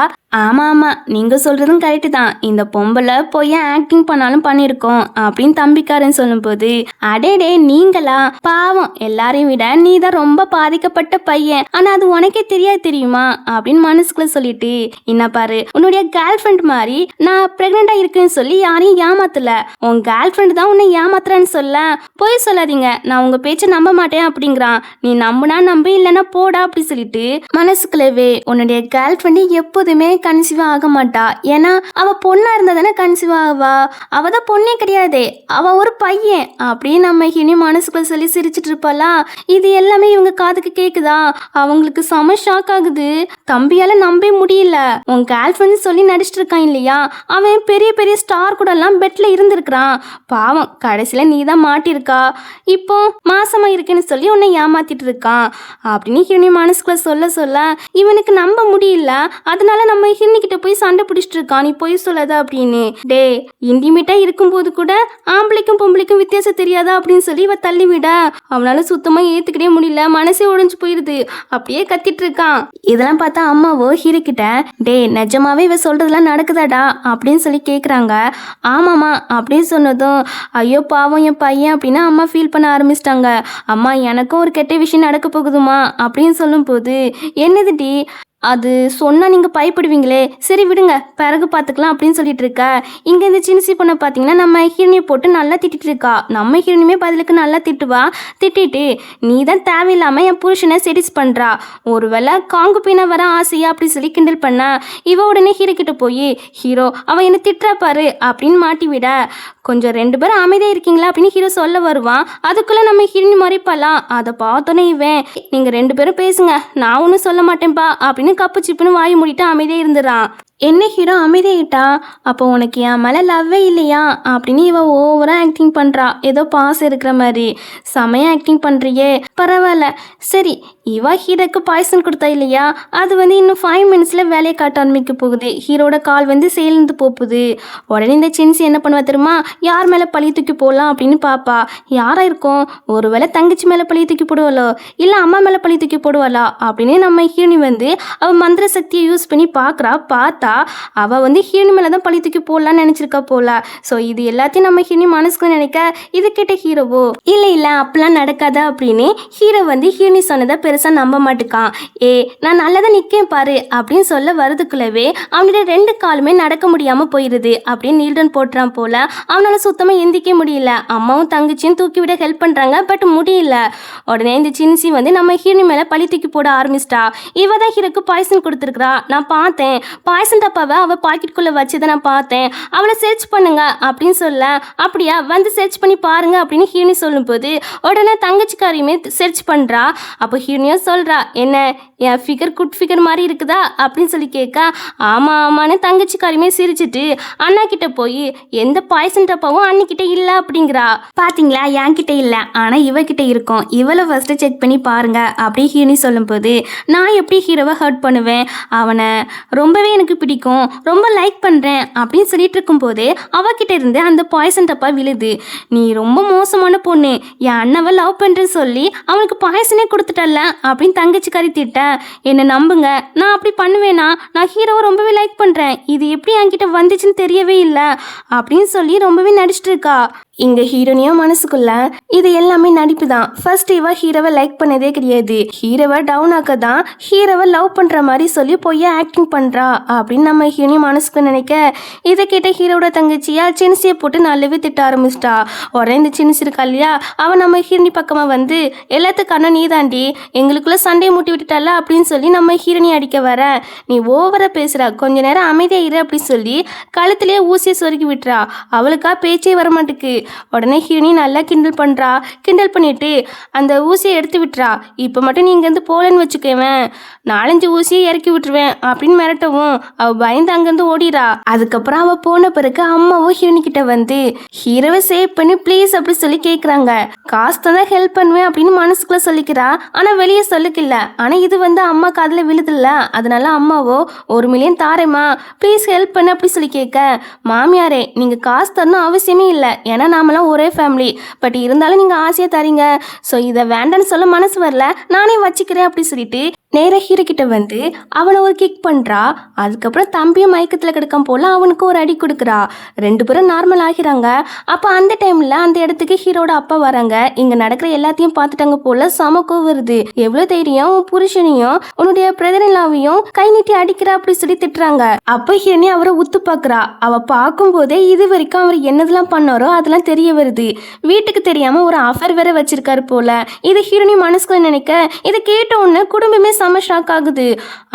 ஆமாம், நீங்கள் சொல்கிறதும் கரெக்டு தான், இந்த பொம்பளை போய் ஆக்டிங் பண்ணாலும் பண்ணியிருக்கோம் அப்படின்னு தம்பிக்காரன் சொல்லும்போது, அடேடே நீங்களா, பாவம், எல்லாரையும் விட நீ தான் ரொம்ப பாதிக்கப்பட்ட பையன், ஆனால் அது உனக்கே தெரியாது தெரியுமா அப்படின்னு மனசுக்குள்ள சொல்லிட்டு, என்ன பாரு, உன்னுடைய கேர்ள் ஃப்ரெண்ட் மாதிரி நான் ப்ரெக்னெண்ட்டாக இருக்குன்னு சொல்லி யாரையும் ஏமாத்தல, உன் கேர்ள் ஃப்ரெண்ட் தான் உன்னை ஏமாத்துறான்னு சொல்ல, போய் சொல்லாதீங்க, நான் உங்கள் பேச்சை நம்ப மாட்டேன் அப்படிங்கிறான். நீ நம்புனா நம்பு, இல்லைன்னா போடா அப்படி சொல்லிட்டு மனசுக்குள்ளவே, உன்னுடைய கேர்ள் ஃப்ரெண்டு எப்போதுமே கன்சீவா ஆக மாட்டா, ஏன்னா அவ பொண்ணா இருந்தா தானே கன்சீவா ஆவா, அவ தான் பொண்ணே கிடையாதே, அவ ஒரு பையன் அப்படின்னு நம்ம இனி மனசுக்குள்ள சொல்லி சிரிச்சிட்டு இருப்பாளா. இது எல்லாமே இவங்க காதுக்கு கேக்குதா, அவங்களுக்கு செம ஷாக் ஆகுது. தம்பியால நம்பவே முடியல, உன் கேர்ள் ஃப்ரெண்ட் சொல்லி நடிச்சிட்டு இருக்கான் இல்லையா, அவன் பெரிய பெரிய ஸ்டார் கூட எல்லாம் பெட்ல இருந்திருக்கிறான், பாவம் கடைசியில நீ தான் மாட்டிருக்கா, இப்போ மாசமா இருக்குன்னு சொல்லி உன்னை ஏமாத்திட்டு இருக்கான் அப்படின்னு இவனி மனசுக்குள்ள சொல்ல சொல்ல இவனுக்கு நம்ப முடியல. அதனால நம்ம ஹிரணிக்கிட்ட போய் சண்டை பிடிச்சிட்டு இருக்கான், நீ போய் சொல்லாத அப்படின்னு. டே, இன்டிமேட்டா இருக்கும்போது கூட ஆம்பளைக்கும் பொம்பளைக்கும் வித்தியாசம் தெரியாதா அப்படின்னு சொல்லி இவ தள்ளி விட அவனால சுத்தமா ஏத்துக்கிட்டே முடியல, மனசே உடைஞ்சு போயிருது, அப்படியே கத்திட்டு இருக்கான். இதெல்லாம் பார்த்தா அம்மாவோ ஹீரோக்கிட்ட, டே நிஜமாவே இவ சொல்றதெல்லாம் நடக்குதாடா அப்படின்னு சொல்லி கேக்குறாங்க. ஆமாமா அப்படின்னு சொன்னதும், ஐயோ பாவம் என் பையன் அப்படின்னு அம்மா ஃபீல் பண்ண ஆரம்பிச்சிட்டாங்க. அம்மா எனக்கும் ஒரு கெட்ட விஷயம் நடக்க போகுதுமா அப்படின்னு சொல்லும் போது, என்னது டி, அது சொன்னால் நீங்கள் பயப்படுவீங்களே, சரி விடுங்க பிறகு பார்த்துக்கலாம் அப்படின்னு சொல்லிட்டு இருக்க. இங்கே இந்த சின்சி பொண்ணை பார்த்தீங்கன்னா நம்ம ஹீரோனியை போட்டு நல்லா திட்டிட்டு இருக்கா. நம்ம ஹீரோனியுமே பதிலுக்கு நல்லா திட்டுவா. திட்டிட்டு, நீ தான் தேவையில்லாமல் என் புருஷனை செடிஸ் பண்ணுறா, ஒருவேளை காங்கு பீனா வர ஆசையா அப்படி சொல்லி கிண்டல் பண்ண. இவ உடனே ஹீரோ கிட்ட போய், ஹீரோ அவன் என்னை திட்டுறா பாரு அப்படின்னு மாட்டி விட, கொஞ்சம் 2 பேரும் அமைதியாக இருக்கீங்களா அப்படின்னு ஹீரோ சொல்ல வருவான். அதுக்குள்ளே நம்ம ஹீரோனி மறைப்பாலாம். அதை பார்த்தோன்னே இவன், நீங்கள் 2 பேரும் பேசுங்க, நான் ஒன்றும் சொல்ல மாட்டேன்ப்பா அப்படின்னு கப்பு சிப்புன்னு வாய் மூடிட்டு அமைதியாக இருந்துறான். என்ன ஹீரோ அமைதியாயிட்டா, அப்போ உனக்கு என் மேலே லவ்வே இல்லையா அப்படின்னு இவ ஓவராக ஆக்டிங் பண்ணுறா, ஏதோ பாசம் இருக்கிற மாதிரி. செமையாக ஆக்டிங் பண்ணுறியே, பரவாயில்ல. சரி, இவ ஹீரோக்கு பாய்சன் கொடுத்தா இல்லையா, அது வந்து இன்னும் 5 மினிட்ஸில் வேலையை காட்ட ஆரம்பிக்க போகுது. ஹீரோட கால் வந்து சேர்ந்து போகுது. உடனே இந்த சின்சி என்ன பண்ணுவா தெரியுமா, யார் மேலே பழி தூக்கி போடலாம் அப்படின்னு பார்ப்பா. யாராக இருக்கும், ஒருவேளை தங்கச்சி மேலே பழி தூக்கி போடுவாளோ, இல்லை அம்மா மேலே பழி தூக்கி போடுவாளா அப்படின்னு நம்ம ஹீரோனி வந்து அவள் மந்திர சக்தியை யூஸ் பண்ணி பார்த்தா அவ வந்து ஹீரோனி மேலே தான் பழி தூக்கி போடலான்னு நினச்சிருக்கா போல. ஸோ இது எல்லாத்தையும் நம்ம ஹீரோனி மனசுக்கு நினைக்க, இது கேட்ட ஹீரோவோ, இல்லை அப்பெல்லாம் நடக்காத அப்படின்னு ஹீரோ வந்து ஹீரோனி சொன்னதை பெருசாக நம்ப மாட்டுக்கான். நான் நல்லதான் நிற்கேன் பாரு அப்படின்னு சொல்ல வரதுக்குள்ளவே அவனோட 2 காலுமே நடக்க முடியாமல் போயிடுது. அப்படின்னு நீல்டன் போட்டுறான் போல. அவனால சுத்தமாக எந்திக்க முடியல. அம்மாவும் தங்கச்சியும் தூக்கி விட ஹெல்ப் பண்ணுறாங்க, பட் முடியல. உடனே இந்த சின்சி வந்து நம்ம ஹீரோனி மேலே பழி தூக்கி போட ஆரம்பிச்சிட்டா. இவ தான் ஹீரோக்கு பாய்சன் கொடுத்துருக்குறா, நான் பார்த்தேன், பாய்சன் டப்பாவை அவள் பாக்கெட்டுக்குள்ளே வச்சதை நான் பார்த்தேன், அவளை சர்ச் பண்ணுங்க அப்படின்னு சொல்ல, அப்படியா வந்து சர்ச் பண்ணி பாருங்க அப்படின்னு ஹீரோனி சொல்லும்போது உடனே தங்கச்சிக்காரையுமே சர்ச் பண்ணுறா. அப்போ ஹீரோனி ஹீரோனியா சொல்கிறா, என்ன என் ஃபிகர் குட் ஃபிகர் மாதிரி இருக்குதா அப்படின்னு சொல்லி கேட்க, ஆமாம் ஆமான்னு தங்கச்சிக்காரியுமே சிரிச்சிட்டு அண்ணா கிட்ட போய் எந்த பாய்சன் டப்பாவும் அன்னிக்கிட்ட இல்லை அப்படிங்கிறா. பார்த்தீங்களா, என்கிட்ட இல்லை, ஆனால் இவகிட்ட இருக்கும், இவளை ஃபஸ்ட்டு செக் பண்ணி பாருங்க அப்படி ஹீரோனி சொல்லும்போது, நான் எப்படி ஹீரோவை ஹர்ட் பண்ணுவேன், அவனை ரொம்பவே எனக்கு பிடிக்கும், ரொம்ப லைக் பண்ணுறேன் அப்படின்னு சொல்லிட்டு இருக்கும்போது அவகிட்ட இருந்து அந்த பாய்சன் டப்பா விழுது. நீ ரொம்ப மோசமான பொண்ணு, என் அண்ணாவை லவ் பண்ணுறேன்னு சொல்லி அவனுக்கு பாய்சனே கொடுத்துட்டல்ல அப்படின்னு தங்கச்சிக்காரி திட்ட, என்னை நம்புங்க, நான் அப்படி பண்ணுவேனா, நான் ஹீரோவை ரொம்பவே லைக் பண்ணுறேன், இது எப்படி என்கிட்ட வந்துச்சுன்னு தெரியவே இல்லை அப்படின்னு சொல்லி ரொம்பவே நடிச்சிட்டு இருக்கா. இங்க ஹீரோனியா மனசுக்குள்ள இது எல்லாமே நடிப்பு தான். ஃபர்ஸ்ட் இவ ஹீரோவை லைக் பண்ணதே கிடையாது, ஹீரோவை டவுன் ஆக்க தான் ஹீரோவை லவ் பண்ற மாதிரி சொல்லி போய் ஆக்டிங் பண்றா அப்படின்னு நம்ம ஹீரோனி மனசுக்கு நினைக்க, இதை கேட்ட ஹீரோட தங்கச்சியா சின்சியை போட்டு நல்லாவே திட்ட ஆரம்பிச்சிட்டா. உடனே இந்த சின்சி இருக்கா இல்லையா, அவன் நம்ம ஹீரோனி பக்கமா வந்து எல்லாத்துக்கான நீ தாண்டி எங்களுக்குள்ள சண்டையை மூட்டி விட்டுட்டால அப்படின்னு சொல்லி நம்ம ஹீரோனி அடிக்க வர, நீ ஓவரா பேசுற, கொஞ்ச நேரம் அமைதியா இரு அப்படின்னு சொல்லி கழுத்திலேயே ஊசியை சொருக்கி விட்டுறா. அவளுக்கா பேச்சே வரமாட்டுக்கு. உடனே ஹீரோனி நல்லா கிண்டல் பண்றா. கிண்டல் பண்ணிட்டு அந்த ஊசியை எடுத்து விட்டுறா. இப்போ மட்டும் நீ இங்கேருந்து போலன்னு வச்சுக்கவேன், 4-5 ஊசியை இறக்கி விட்டுருவேன் அப்படின்னு மிரட்டவும் அவ பயந்து அங்கேருந்து ஓடிறா. அதுக்கப்புறம் அவ போன பிறகு அம்மாவும் ஹீரோனி கிட்ட வந்து ஹீரோவை சேவ் பண்ணி ப்ளீஸ் அப்படி சொல்லி கேட்குறாங்க. காசு தான் ஹெல்ப் பண்ணுவேன் அப்படின்னு மனசுக்குள்ள சொல்லிக்கிறா, ஆனால் வெளியே சொல்லிக்கல. ஆனால் இது வந்து அம்மா காதில் விழுதில்ல, அதனால அம்மாவோ 1 மில்லியன் தாரேம்மா ப்ளீஸ் ஹெல்ப் பண்ணு அப்படி சொல்லி கேட்க, மாமியாரே நீங்கள் காசு தரணும் அவசியமே இல்லை, ஏன்னா நாமெல்லாம் ஒரே ஃபேமிலி, பட் இருந்தாலும் நீங்கள் ஆசையாக தரீங்க, ஸோ இதை வேண்டான்னு சொல்ல மனசு வரல, நானே வச்சுக்கிறேன் அப்படி சொல்லிட்டு நேராக ஹீரோ கிட்ட வந்து அவனை ஒரு கிக் பண்ணுறா. அதுக்கப்புறம் தம்பியும் மயக்கத்தில் கிடக்கும் போல் அவனுக்கு ஒரு அடி கொடுக்குறா. 2 பேரும் நார்மல் ஆகிறாங்க. அப்போ அந்த டைமில் அந்த இடத்துக்கு ஹீரோட அப்பா வராங்க. இங்கே நடக்கிற எல்லாத்தையும் பார்த்துட்டாங்க போல் சமக்கோ வருது. எவ்வளோ தைரியம், உன் புருஷனையும் உன்னுடைய பிரதரில்லாவையும் கை நீட்டி அடிக்கிற அப்படி சொல்லி திட்டுறாங்க. அப்போ ஹீரோனி அவரை உத்து பார்க்குறா. அவள் பார்க்கும்போதே இது வரைக்கும் அவர் என்னதெல்லாம் பண்ணாரோ அதெல்லாம் தெரிய வருது. வீட்டுக்கு தெரியாமல் ஒரு ஆஃபர் வேற வச்சிருக்காரு போல. இது ஹீரோனி மனசுக்குள்ள நினைக்க, இதை கேட்ட உடனே குடும்பமே செம ஷாக் ஆகுது.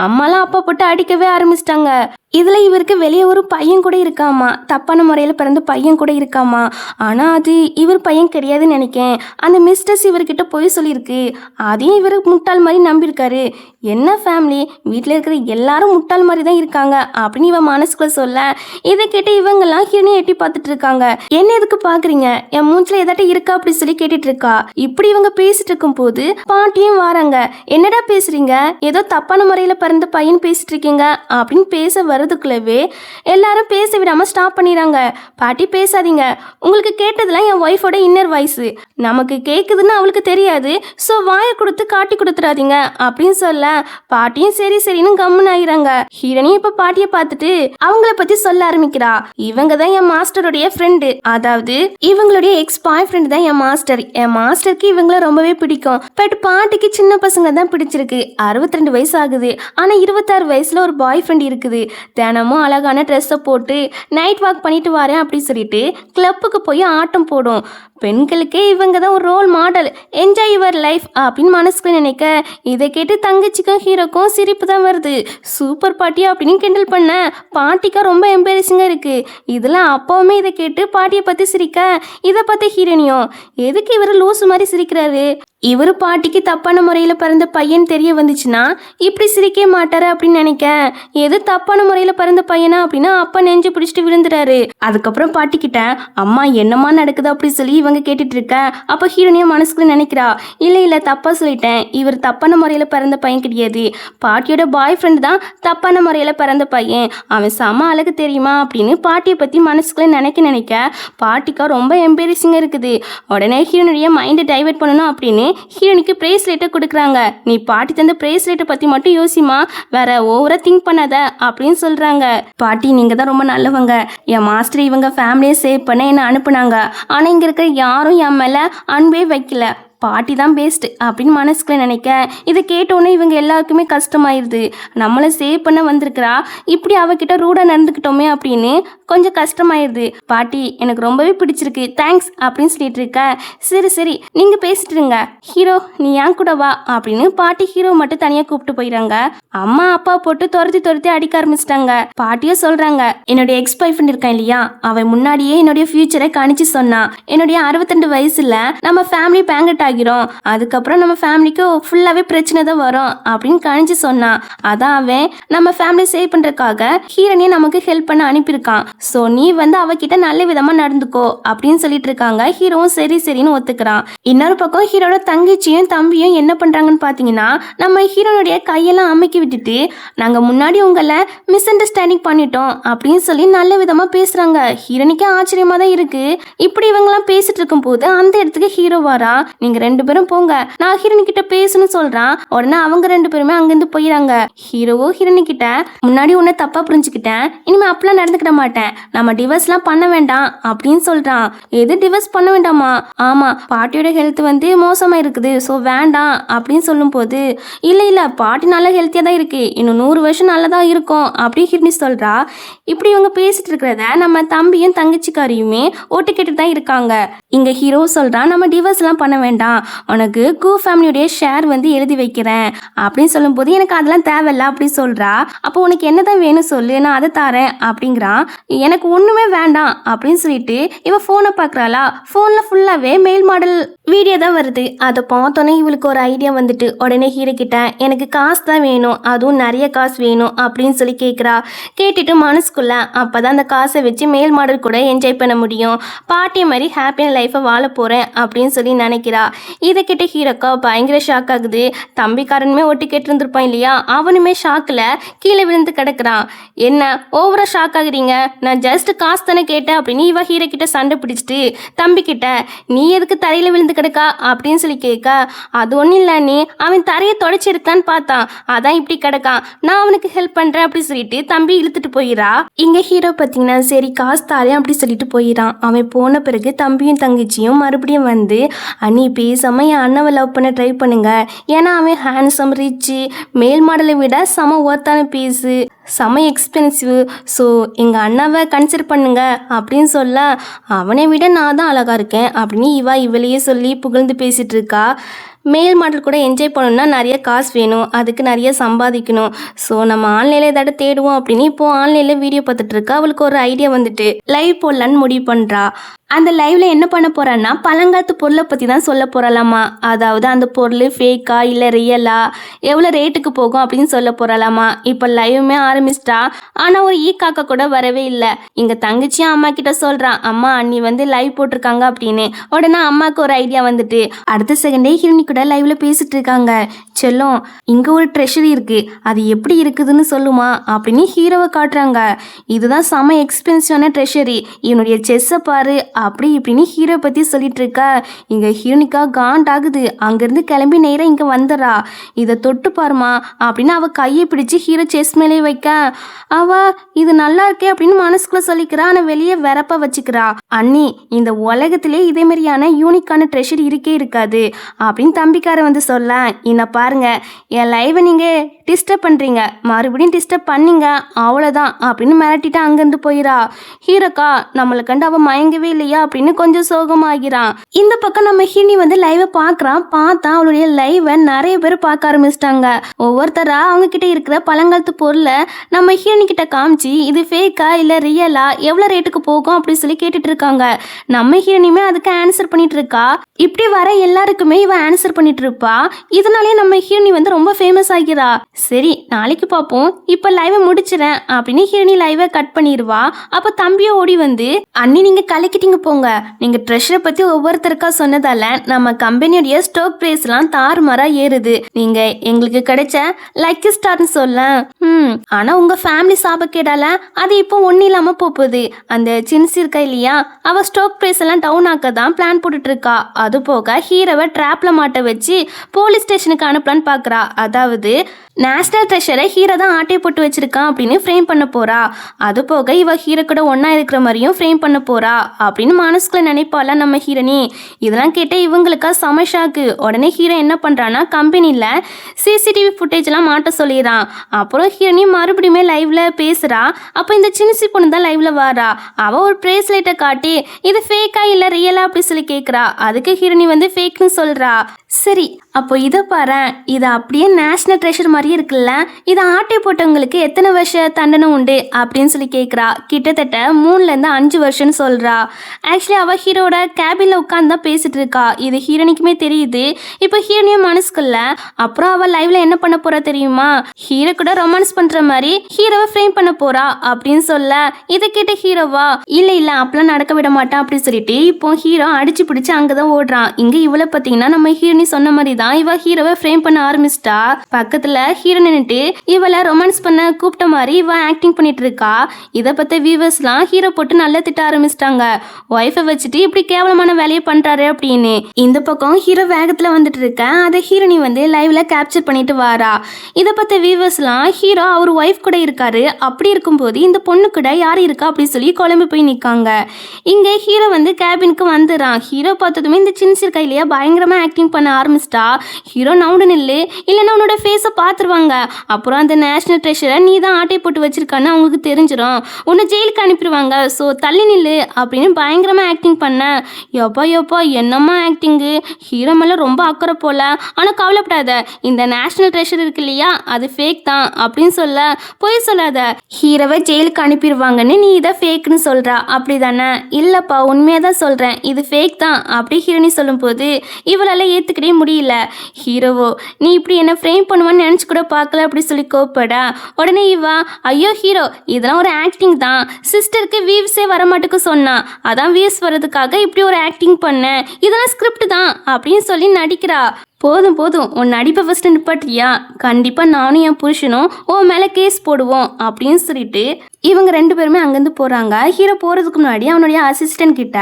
அம்மாலாம் அப்பா போட்டு அடிக்கவே ஆரம்பிச்சிட்டாங்க. இதுல இவருக்கு வெளியே ஒரு பையன் கூட இருக்காமா, தப்பான முறையில் பிறந்த பையன் கூட இருக்காமா. ஆனா அது இவர் பையன் கிடையாதுன்னு நினைக்கேன். அந்த மிஸ்டர்ஸ் இவர்கிட்ட போய் சொல்லியிருக்கு, அதையும் இவர் முட்டாள் மாதிரி நம்பியிருக்காரு. என்ன ஃபேமிலி, வீட்டில் இருக்கிற எல்லாரும் முட்டாள் மாதிரி தான் இருக்காங்க அப்படின்னு இவன் மனசுக்குள்ள சொல்ல, இதை கேட்டு இவங்கெல்லாம் ஹீரோனி எட்டி பார்த்துட்டு இருக்காங்க. என்ன எதுக்கு பாக்குறீங்க, என் மூஞ்சில ஏதாட்ட இருக்கா அப்படி சொல்லி கேட்டுட்டு இருக்கா. இப்படி இவங்க பேசிட்டு இருக்கும் போது பாட்டியும் வராங்க. என்னடா பேசுறீங்க, ஏதோ தப்பான முறையில பிறந்த பையன் பேசிட்டு இருக்கீங்க அப்படின்னு பேச வரதுக்குள்ளவே எல்லாரும் பேச விடாம ஸ்டாப் பண்ணிடுறாங்க. பாட்டி பேசாதீங்க, உங்களுக்கு கேட்டதுலாம் என் ஒய்ஃபோட இன்னர் வாய்ஸ், நமக்கு கேட்குதுன்னு அவளுக்கு தெரியாது, ஸோ வாயை கொடுத்து காட்டி கொடுத்துடாதீங்க அப்படின்னு சொல்ல பாட்டியும் சரி சரின்னு கம்முன்னு ஆகிறாங்க. ஹீரோனி இப்ப பாட்டியை பார்த்துட்டு அவங்கள பத்தி சொல்ல ஆரம்பிக்கிறா. இவங்க தான் என் மாஸ்டருடைய ஃப்ரெண்டு, அதாவது இவங்களுடைய எக்ஸ் பாய் ஃப்ரெண்ட் தான் என் மாஸ்டர். என் மாஸ்டருக்கு இவங்கள ரொம்பவே பிடிக்கும். பட் பாட்டிக்கு சின்ன பசங்க தான் பிடிச்சிருக்கு. 62 வயசு ஆகுது, ஆனா 26 வயசுல ஒரு பாய் ஃப்ரெண்ட் இருக்குது. தினமும் அழகான ட்ரெஸ்ஸை போட்டு நைட் வாக் பண்ணிட்டு வரேன் அப்படி சொல்லிட்டு கிளப்புக்கு போய் ஆட்டம் போடும். பெண்களுக்கே இவங்க தான் ஒரு role model, enjoy your life அப்படின்னு மனசுக்கு நினைக்க, இதை கேட்டு தங்கச்சிக்கும் ஹீரோக்கும் சிரிப்பு தான் வருது. சூப்பர் பாட்டி அப்படின்னு கிண்டல் பண்ண பாட்டிக்கா ரொம்ப எம்பரேசிங்காக இருக்கு. இதெல்லாம் அப்பாவுமே இதை கேட்டு பாட்டியை பற்றி சிரிக்க, இதை பார்த்து ஹீரோனியும் எதுக்கு இவர் லூசு மாதிரி சிரிக்கிறாரு, இவர் பாட்டிக்கு தப்பான முறையில் பிறந்த பையன் தெரிய வந்துச்சுன்னா இப்படி சிரிக்க மாட்டாரு அப்படின்னு நினைக்க, எது தப்பான முறையில் பிறந்த பையனா அப்படின்னா அப்பா நெஞ்சு பிடிச்சிட்டு விழுந்துறாரு. அதுக்கப்புறம் பாட்டிக்கிட்ட அம்மா என்னம்மா நடக்குது அப்படி சொல்லி இவங்க கேட்டுட்டு இருக்க, அப்போ ஹீரோனியா மனசுக்குள்ள நினைக்கிறா, இல்லை தப்பா சொல்லிட்டேன், இவர் தப்பான முறையில் பிறந்த பையன் கிடையாது, பாட்டியோட பாய் ஃப்ரெண்ட் தான் தப்பான முறையில் பிறந்த பையன், அவன் செம அழகு தெரியுமா அப்படின்னு பாட்டியை பற்றி மனசுக்குள்ள நினைக்க பாட்டிக்கா ரொம்ப எம்பரேசிங்காக இருக்குது. உடனே ஹீரோனுடைய மைண்டை டைவர்ட் பண்ணணும் அப்படின்னு ஹீரோனிக்கு பிரேஸ்லெட்டை கொடுக்குறாங்க. நீ பாட்டி தந்த பிரேஸ்லெட்டை பற்றி மட்டும் யோசிமா, வேற ஓவரா திங்க் பண்ணாத அப்படின்னு சொல்கிறாங்க. பாட்டி நீங்கள் தான் ரொம்ப நல்லவங்க, என் மாஸ்டர் இவங்க ஃபேமிலியை சேவ் பண்ண என்னை அனுப்புனாங்க, ஆனால் இங்கே இருக்கிற யாரும் என் மேலே அன்பே வைக்கல, பாட்டி தான் பெஸ்ட் அப்படின்னு மனசுக்குள்ள நினைக்க, இதை கேட்டோன்னே இவங்க எல்லாருக்குமே கஷ்டமாயிருது. நம்மளை சேவ் பண்ண வந்திருக்கிறா, இப்படி அவகிட்ட ரூடாக நடந்துக்கிட்டோமே அப்படின்னு கொஞ்சம் கஷ்டமாயிருது. பாட்டி எனக்கு ரொம்பவே பிடிச்சிருக்கு, தேங்க்ஸ் அப்படின்னு சொல்லிட்டு இருக்க, சரி நீங்கள் பேசிட்டு இருங்க, ஹீரோ நீ ஏன் கூட வா அப்படின்னு பாட்டி ஹீரோ மட்டும் தனியாக கூப்பிட்டு போயிடறாங்க. அம்மா அப்பா போட்டு துரத்தி அடிக்க ஆரம்பிச்சிட்டாங்க. பாட்டியும் சொல்கிறாங்க, என்னுடைய எக்ஸ் பாய் ஃப்ரெண்ட் இருக்கான் இல்லையா, அவன் முன்னாடியே என்னுடைய ஃபியூச்சரை கணிச்சு சொன்னான், என்னுடைய 62 வயசுல நம்ம ஃபேமிலி பேங்கட் ஆகிரும், அதுக்கப்புறம் நம்ம ஃபேமிலிக்கு ஃபுல்லாவே பிரச்சனை தான் வரும் அப்படின்னு கணிச்சு சொன்னான். அதான் அவன் நம்ம ஃபேமிலி சேவ் பண்றதுக்காக ஹீரோனியை நமக்கு ஹெல்ப் பண்ண அனுப்பியிருக்கான். ஸோ நீ வந்து அவகிட்ட நல்ல விதமா நடந்துக்கோ அப்படின்னு சொல்லிட்டு இருக்காங்க. ஹீரோவும் சரி சரின்னு ஒத்துக்கிறான். இன்னொரு பக்கம் ஹீரோட தங்கச்சியும் தம்பியும் என்ன பண்றாங்கன்னு பாத்தீங்கன்னா, நம்ம ஹீரோனுடைய கையெல்லாம் அமைக்கி விட்டுட்டு நாங்க முன்னாடி உங்களை மிஸ் அண்டர்ஸ்டாண்டிங் பண்ணிட்டோம் அப்படின்னு சொல்லி நல்ல விதமா பேசுறாங்க. ஹீரோனிக்கு ஆச்சரியமா தான் இருக்கு. இப்படி இவங்கெல்லாம் பேசிட்டு இருக்கும் போது அந்த இடத்துக்கு ஹீரோ வரா. நீங்க 2 பேரும் போங்க, நான் ஹீரோனி கிட்ட பேசணும்னு சொல்றான். உடனே அவங்க 2 பேருமே அங்கிருந்து போயிடாங்க. ஹீரோவோ ஹீரோனி கிட்ட முன்னாடி உன்னை தப்பா புரிஞ்சுக்கிட்டேன், இனிமே அப்பெல்லாம் நடந்துக்கிட மாட்டேன், நம்ம டிவோர்ஸ்லாம் பண்ண வேண்டாம் அப்படின்னு சொல்றான். எது டிவோர்ஸ் பண்ண வேண்டாமா? ஆமா, பாட்டியோட ஹெல்த் வந்து மோசமா இருக்குது, ஸோ வேண்டாம் அப்படின்னு சொல்லும் போது இல்ல பாட்டி நல்லா ஹெல்த்தியா தான் இருக்கு, இன்னும் 100 வருஷம் நல்லதா இருக்கும் அப்படி ஹீரோனி சொல்றா. இப்படி இவங்க பேசிட்டு இருக்கிறத நம்ம தம்பியும் தங்கச்சிக்காரியுமே ஓட்டு கேட்டு தான் இருக்காங்க. இங்க ஹீரோ சொல்றான், நம்ம டிவோர்ஸ்லாம் பண்ண வேண்டாம், உனக்கு கூ ஃபேமிலியுடைய ஷேர் வந்து எழுதி வைக்கிறேன் அப்படின்னு சொல்லும் போது எனக்கு அதெல்லாம் தேவையில்ல அப்படி சொல்றா. அப்போ உனக்கு என்னதான் வேணும் சொல்லு, நான் அதை தரேன் அப்படிங்கிறான். எனக்கு ஒண்ணுமே வேண்டாம் அப்படின்னு சொல்லிட்டு இவ போனை பாக்குறாளா. போன்ல ஃபுல்லாவே மேல் மாடல் வீடியோ தான் வருது. அதை பார்த்தோன்னே இவளுக்கு ஒரு ஐடியா வந்துட்டு உடனே ஹீரோ கிட்ட எனக்கு காசு தான் வேணும், அதுவும் நிறைய காசு வேணும் அப்படின்னு சொல்லி கேட்குறா. கேட்டுட்டு மனசுக்குள்ள அப்பதான் அந்த காசை வச்சு மேல் மாடல் கூட என்ஜாய் பண்ண முடியும், பாட்டி மாதிரி ஹாப்பியான லைஃப்பை வாழ போறேன் அப்படின்னு சொல்லி நினைக்கிறா. இதை கிட்ட ஹீரோக்கா பயங்கர ஷாக் ஆகுது. தம்பிக்காரனுமே ஒட்டி கேட்டு இருந்திருப்பான் இல்லையா, அவனுமே ஷாக்கில் கீழே விழுந்து கிடக்குறான். என்ன ஓவரா ஷாக் ஆகுறீங்க, நான் ஜஸ்ட் காசு தானே கேட்டேன் அப்படின்னு இவ ஹீரோ கிட்ட சண்டை பிடிச்சிட்டு தம்பி கிட்ட நீ எதுக்கு தரையில விழுந்து கிடக்கா அப்படின்னு சொல்லி கேட்க, அது ஒன்றும் இல்லை நீ அவன் தரையை தொடச்சிருக்கான்னு பார்த்தான், அதான் இப்படி கிடக்கான், நான் அவனுக்கு ஹெல்ப் பண்றேன் அப்படி சொல்லிட்டு தம்பி இழுத்துட்டு போயிடா. இங்க ஹீரோ பார்த்தீங்கன்னா சரி காசு தாரேன் அப்படி சொல்லிட்டு போயிடான். அவன் போன பிறகு தம்பியும் தங்கச்சியும் மறுபடியும் வந்து அண்ணி பேசாம என் அண்ணாவை லவ் பண்ண ட்ரை பண்ணுங்க, ஏன்னா அவன் ஹேண்ட்ஸம் ரிச்சு மேல் மாடலை விட செம ஒர்த்தான பீஸு, செம எக்ஸ்பென்சிவ், ஸோ எங்கள் அண்ணாவை கன்சிடர் பண்ணுங்க அப்படின்னு சொல்ல அவனை விட நான் தான் அழகா இருக்கேன் அப்படின்னு இவளையே சொல்லி புகழ்ந்து பேசிட்டு இருக்கா. மேல் மாடல் கூட என்ஜாய் பண்ணணும்னா நிறைய காசு வேணும், அதுக்கு நிறைய சம்பாதிக்கணும், ஸோ நம்ம ஆன்லைனில் ஏதாவது தேடுவோம் அப்படின்னு இப்போது ஆன்லைனில் வீடியோ பார்த்துட்டு இருக்கா. அவளுக்கு ஒரு ஐடியா வந்துட்டு லைவ் போடலான்னு முடிவு பண்ணுறா. அந்த லைவ்ல என்ன பண்ண போறான்னா பழங்காலத்து பொருளை பற்றி தான் சொல்ல போகிறாளாமா. அதாவது அந்த பொருள் ஃபேக்கா இல்லை ரியலா, எவ்வளோ ரேட்டுக்கு போகும் அப்படின்னு சொல்ல போகிறாளாமா. இப்போ லைவுமே ஆரம்பிச்சிட்டா. ஆனால் ஒரு காக்கா கூட வரவே இல்லை. இங்கே தங்கச்சியும் அம்மா கிட்ட சொல்கிறான், அம்மா அண்ணி வந்து லைவ் போட்டிருக்காங்க அப்படின்னு. உடனே அம்மாவுக்கு ஒரு ஐடியா வந்துட்டு அடுத்த செகண்டே ஹிரணி கூட லைவ்ல பேசிட்டு இருக்காங்க. செல்லம் இங்கே ஒரு ட்ரெஷரி இருக்கு, அது எப்படி இருக்குதுன்னு சொல்லுமா அப்படின்னு ஹீரோவை காட்டுறாங்க. இதுதான் செம எக்ஸ்பென்சிவான ட்ரெஷரி, இவனுடைய செஸ்ஸை பாரு அப்படி இப்படின்னு ஹீரோ பற்றி சொல்லிட்டு இருக்கா. இங்கே ஹீரோனிக்கா காண்டாகுது. அங்கேருந்து கிளம்பி நேராக இங்கே வந்துடுறா. இதை தொட்டு பாருமா அப்படின்னு அவள் கையை பிடிச்சி ஹீரோ செஸ் மேலே வைக்க இது நல்லா இருக்கே அப்படின்னு மனசுக்குள்ள சொல்லிக்கிறா. ஆனால் வெளியே வெறப்பா வச்சுக்கிறா. அண்ணி இந்த உலகத்திலே இதே மாதிரியான யூனிக்கான ட்ரெஷர் இருக்கே இருக்காது அப்படின்னு தம்பிக்கார வந்து சொல்ல, என்ன பாருங்க என் லைவை நீங்கள் டிஸ்டர்ப் பண்ணுறீங்க, மறுபடியும் டிஸ்டர்ப் பண்ணீங்க அவ்வளோதான் அப்படின்னு மிரட்டிட்டு அங்கேருந்து போயிடா. ஹீரோக்கா நம்மளை கண்டு அவள் மயங்கவே இல்லையா அப்படின்னு கொஞ்சம் சோகமாகிறான். இந்த பக்கம் நம்ம ஹிரணி வந்து லைவை பார்க்குறான். பார்த்தா அவளுடைய லைவை நிறைய பேர் பார்க்க ஆரம்பிச்சிட்டாங்க. ஒவ்வொருத்தரா அவங்க கிட்ட இருக்கிற பழங்காலத்து பொருளை நம்ம ஹிரணி கிட்ட காமிச்சு இது ஃபேக்கா இல்லை ரியலா, எவ்வளோ ரேட்டுக்கு போகும் அப்படின்னு சொல்லி கேட்டுட்டு இருக்காங்க. நம்ம ஹிரணியுமே அதுக்கு ஆன்சர் பண்ணிட்டு இருக்கா. இப்படி வர எல்லாருக்குமே இவ ஆன்சர் பண்ணிட்டு இருப்பா. இதனாலே நம்ம ஹிரணி வந்து ரொம்ப ஃபேமஸ் ஆகிறா. சரி நாளைக்கு பார்ப்போம், இப்போ லைவை முடிச்சிடறேன் அப்படின்னு ஹிரணி லைவை கட் பண்ணிடுவா. அப்போ தம்பியை ஓடி வந்து அண்ணி நீங்க கலக்கிட்டீங்க போங்க, நீங்க ட்ரெஷரை பத்தி ஒவ்வொருத்தருக்கா சொன்னதால நம்ம கம்பெனியுடைய ஸ்டாக் பிரைஸ்லாம் தாறுமாறா ஏறுது, நீங்க எங்களுக்கு கிடைச்ச லக்கி ஸ்டார்னு சொல்ல. ஆனா உங்க ஃபேமிலி சாபக்கேடால அது இப்போ ஒன்னும் இல்லாம போகுது. அந்த சின்சி இருக்கா இல்லையா, அவ ஸ்டாக் பிரைஸ் எல்லாம் டவுன் ஆக்க தான் பிளான் போட்டுட்டு இருக்கா. அது போக ஹீரோவை ட்ராப்ல மாட்ட வச்சு போலீஸ் ஸ்டேஷனுக்கு அனுப்பலான்னு பாக்குறா. அதாவது நேஷனல் ட்ரெஷரை ஹீரோ தான் ஆட்டையை போட்டு வச்சிருக்கான் அப்படின்னு ஃப்ரேம் பண்ண போறா. அது போக இவ ஹீரோ கூட ஒன்னா இருக்கிற மாதிரியும் ஃப்ரேம் பண்ண போறா அப்படின்னு மனசுக்குள்ள நினைப்பால நம்ம ஹீரோனி. இதெல்லாம் கேட்ட இவங்களுக்கா சமஷாக்கு. உடனே ஹீரோ என்ன பண்றான்னா கம்பெனில சிசிடிவி ஃபுட்டேஜ் எல்லாம் மாட்ட சொல்லிடுறான். அப்புறம் ஹீரோனி மறுபடியுமே லைவ்ல பேசுறா. அப்போ இந்த சின்சி பொண்ணு தான் லைவ்ல வாரா. அவ ஒரு பிரேஸ்லெட்டை காட்டி இது ஃபேக்கா இல்ல ரியலா அப்படி சொல்லி கேட்குறா. அதுக்கு ஹீரோனி வந்து ஃபேக்னு சொல்றா. சரி, அப்போ இதை பாரேன். இது அப்படியே நேஷனல் ட்ரெஷர் மாதிரியே இருக்குல்ல. இதை ஆட்டை போட்டவங்களுக்கு எத்தனை வருஷ தண்டனை உண்டு அப்படின்னு சொல்லி கேட்குறா. கிட்டத்தட்ட 3லேருந்து 5 வருஷம்னு சொல்கிறா. ஆக்சுவலி அவள் ஹீரோட கேபினில் உட்காந்து தான் பேசிட்டு இருக்கா. இது ஹீரோனிக்குமே தெரியுது. இப்போ ஹீரோனியும் மனசுக்குள்ள. அப்புறம் அவள் லைவ்ல என்ன பண்ண போறா தெரியுமா? ஹீரோ கூட ரொமான்ஸ் பண்ற மாதிரி ஹீரோவை ஃப்ரேம் பண்ண போறா அப்படின்னு சொல்ல, இதை கேட்ட ஹீரோவா இல்ல இல்ல அப்பெல்லாம் நடக்க விட மாட்டான் அப்படின்னு சொல்லிட்டு இப்போ ஹீரோ அடிச்சு பிடிச்சு அங்கதான் ஓடுறான். இங்க இவளை பார்த்தீங்கன்னா நம்ம ஹீரோ நீ சொன்ன மாதிரி தான் இவ ஹீரோவை ஃப்ரேம் பண்ண ஆரம்பிச்சிட்டா. பக்கத்துல ஹீரோ நின்னுட்டு இவளை ரொமான்ஸ் பண்ண கூப்பிட்ட மாதிரி இவ ஆக்டிங் பண்ணிட்டு இருக்கா. இதை பத்த வியூவர்ஸ்லாம் ஹீரோ போட்டு நல்லா திட்ட ஆரம்பிச்சிட்டாங்க. ஒய்ஃபை வச்சுட்டு இப்படி கேவலமான வேலையை பண்றாரு அப்படின்னு. இந்த பக்கம் ஹீரோ வேகத்துல வந்துட்டு இருக்க அதை ஹீரோனி வந்து லைவ்ல கேப்சர் பண்ணிட்டு வாரா. இதை பத்த வியூவர்ஸ்லாம் ஹீரோ அவர் ஒய்ஃப் கூட இருக்காரு, அப்படி இருக்கும்போது இந்த பொண்ணு கூட யார் இருக்கா அப்படின்னு சொல்லி குழம்பு போய் நிற்காங்க. இங்கே ஹீரோ வந்து கேபினுக்கு வந்துடுறான். ஹீரோ பார்த்ததுமே இந்த சின்சியர் கையிலேயே பயங்கரமா ஆக்டிங் பண்ண ஆரம்பிச்சிட்டா. ஹீரோ நவுண்டு நில்லு இல்லைன்னா உன்னோட ஃபேஸை பார்த்துருவாங்க, அப்புறம் அந்த நேஷனல் ட்ரெஷரை நீ தான் ஆட்டை போட்டு வச்சிருக்கான்னு அவங்களுக்கு தெரிஞ்சிடும், உன்னை ஜெயிலுக்கு அனுப்பிடுவாங்க, ஸோ தள்ளி நில்லு அப்படின்னு பயங்கரமாக ஆக்டிங் பண்ண. எப்பா எப்பா என்னம்மா ஆக்டிங்கு, ஹீரோ மேலே ரொம்ப அக்கறை போல. ஆனால் கவலைப்படாத, இந்த நேஷனல் ட்ரெஷர் இருக்கு இல்லையா அது ஃபேக் தான் அப்படின்னு சொல்ல, போய் சொல்லாத ஹீரோவை ஜெயிலுக்கு அனுப்பிடுவாங்கன்னு நீ இதை ஃபேக்னு சொல்கிறா அப்படி தானே? இல்லைப்பா உண்மையாக தான் சொல்கிறேன், இது ஃபேக் தான் அப்படி ஹீரோனி சொல்லும்போது இவளால் ஏற்றுக்கிட்டே முடியல. ஹீரோவோ நீ இப்படி என்ன ஃப்ரேம் பண்ணுவான்னு நினச்சி கூட பார்க்கல அப்படி சொல்லி கோப்படா. உடனே இவா ஐயோ ஹீரோ இதெல்லாம் ஒரு ஆக்டிங் தான், சிஸ்டருக்கு வியூஸே வரமாட்டுக்கு சொன்னா, அதான் வியூஸ் வர்றதுக்காக இப்படி ஒரு ஆக்டிங் பண்ணேன், இதெல்லாம் ஸ்கிரிப்ட் தான் அப்படின்னு சொல்லி நடிக்கிறா. போதும் போதும் உன் நடிப்பை ஃபஸ்ட்டு நிப்பாட்டியா, கண்டிப்பாக நானும் என் புருஷனும் உன் மேலே கேஸ் போடுவோம் அப்படின்னு சொல்லிட்டு இவங்க 2 பேருமே அங்கேருந்து போகிறாங்க. ஹீரோ போகிறதுக்கு முன்னாடி அவனுடைய அசிஸ்டன்ட் கிட்ட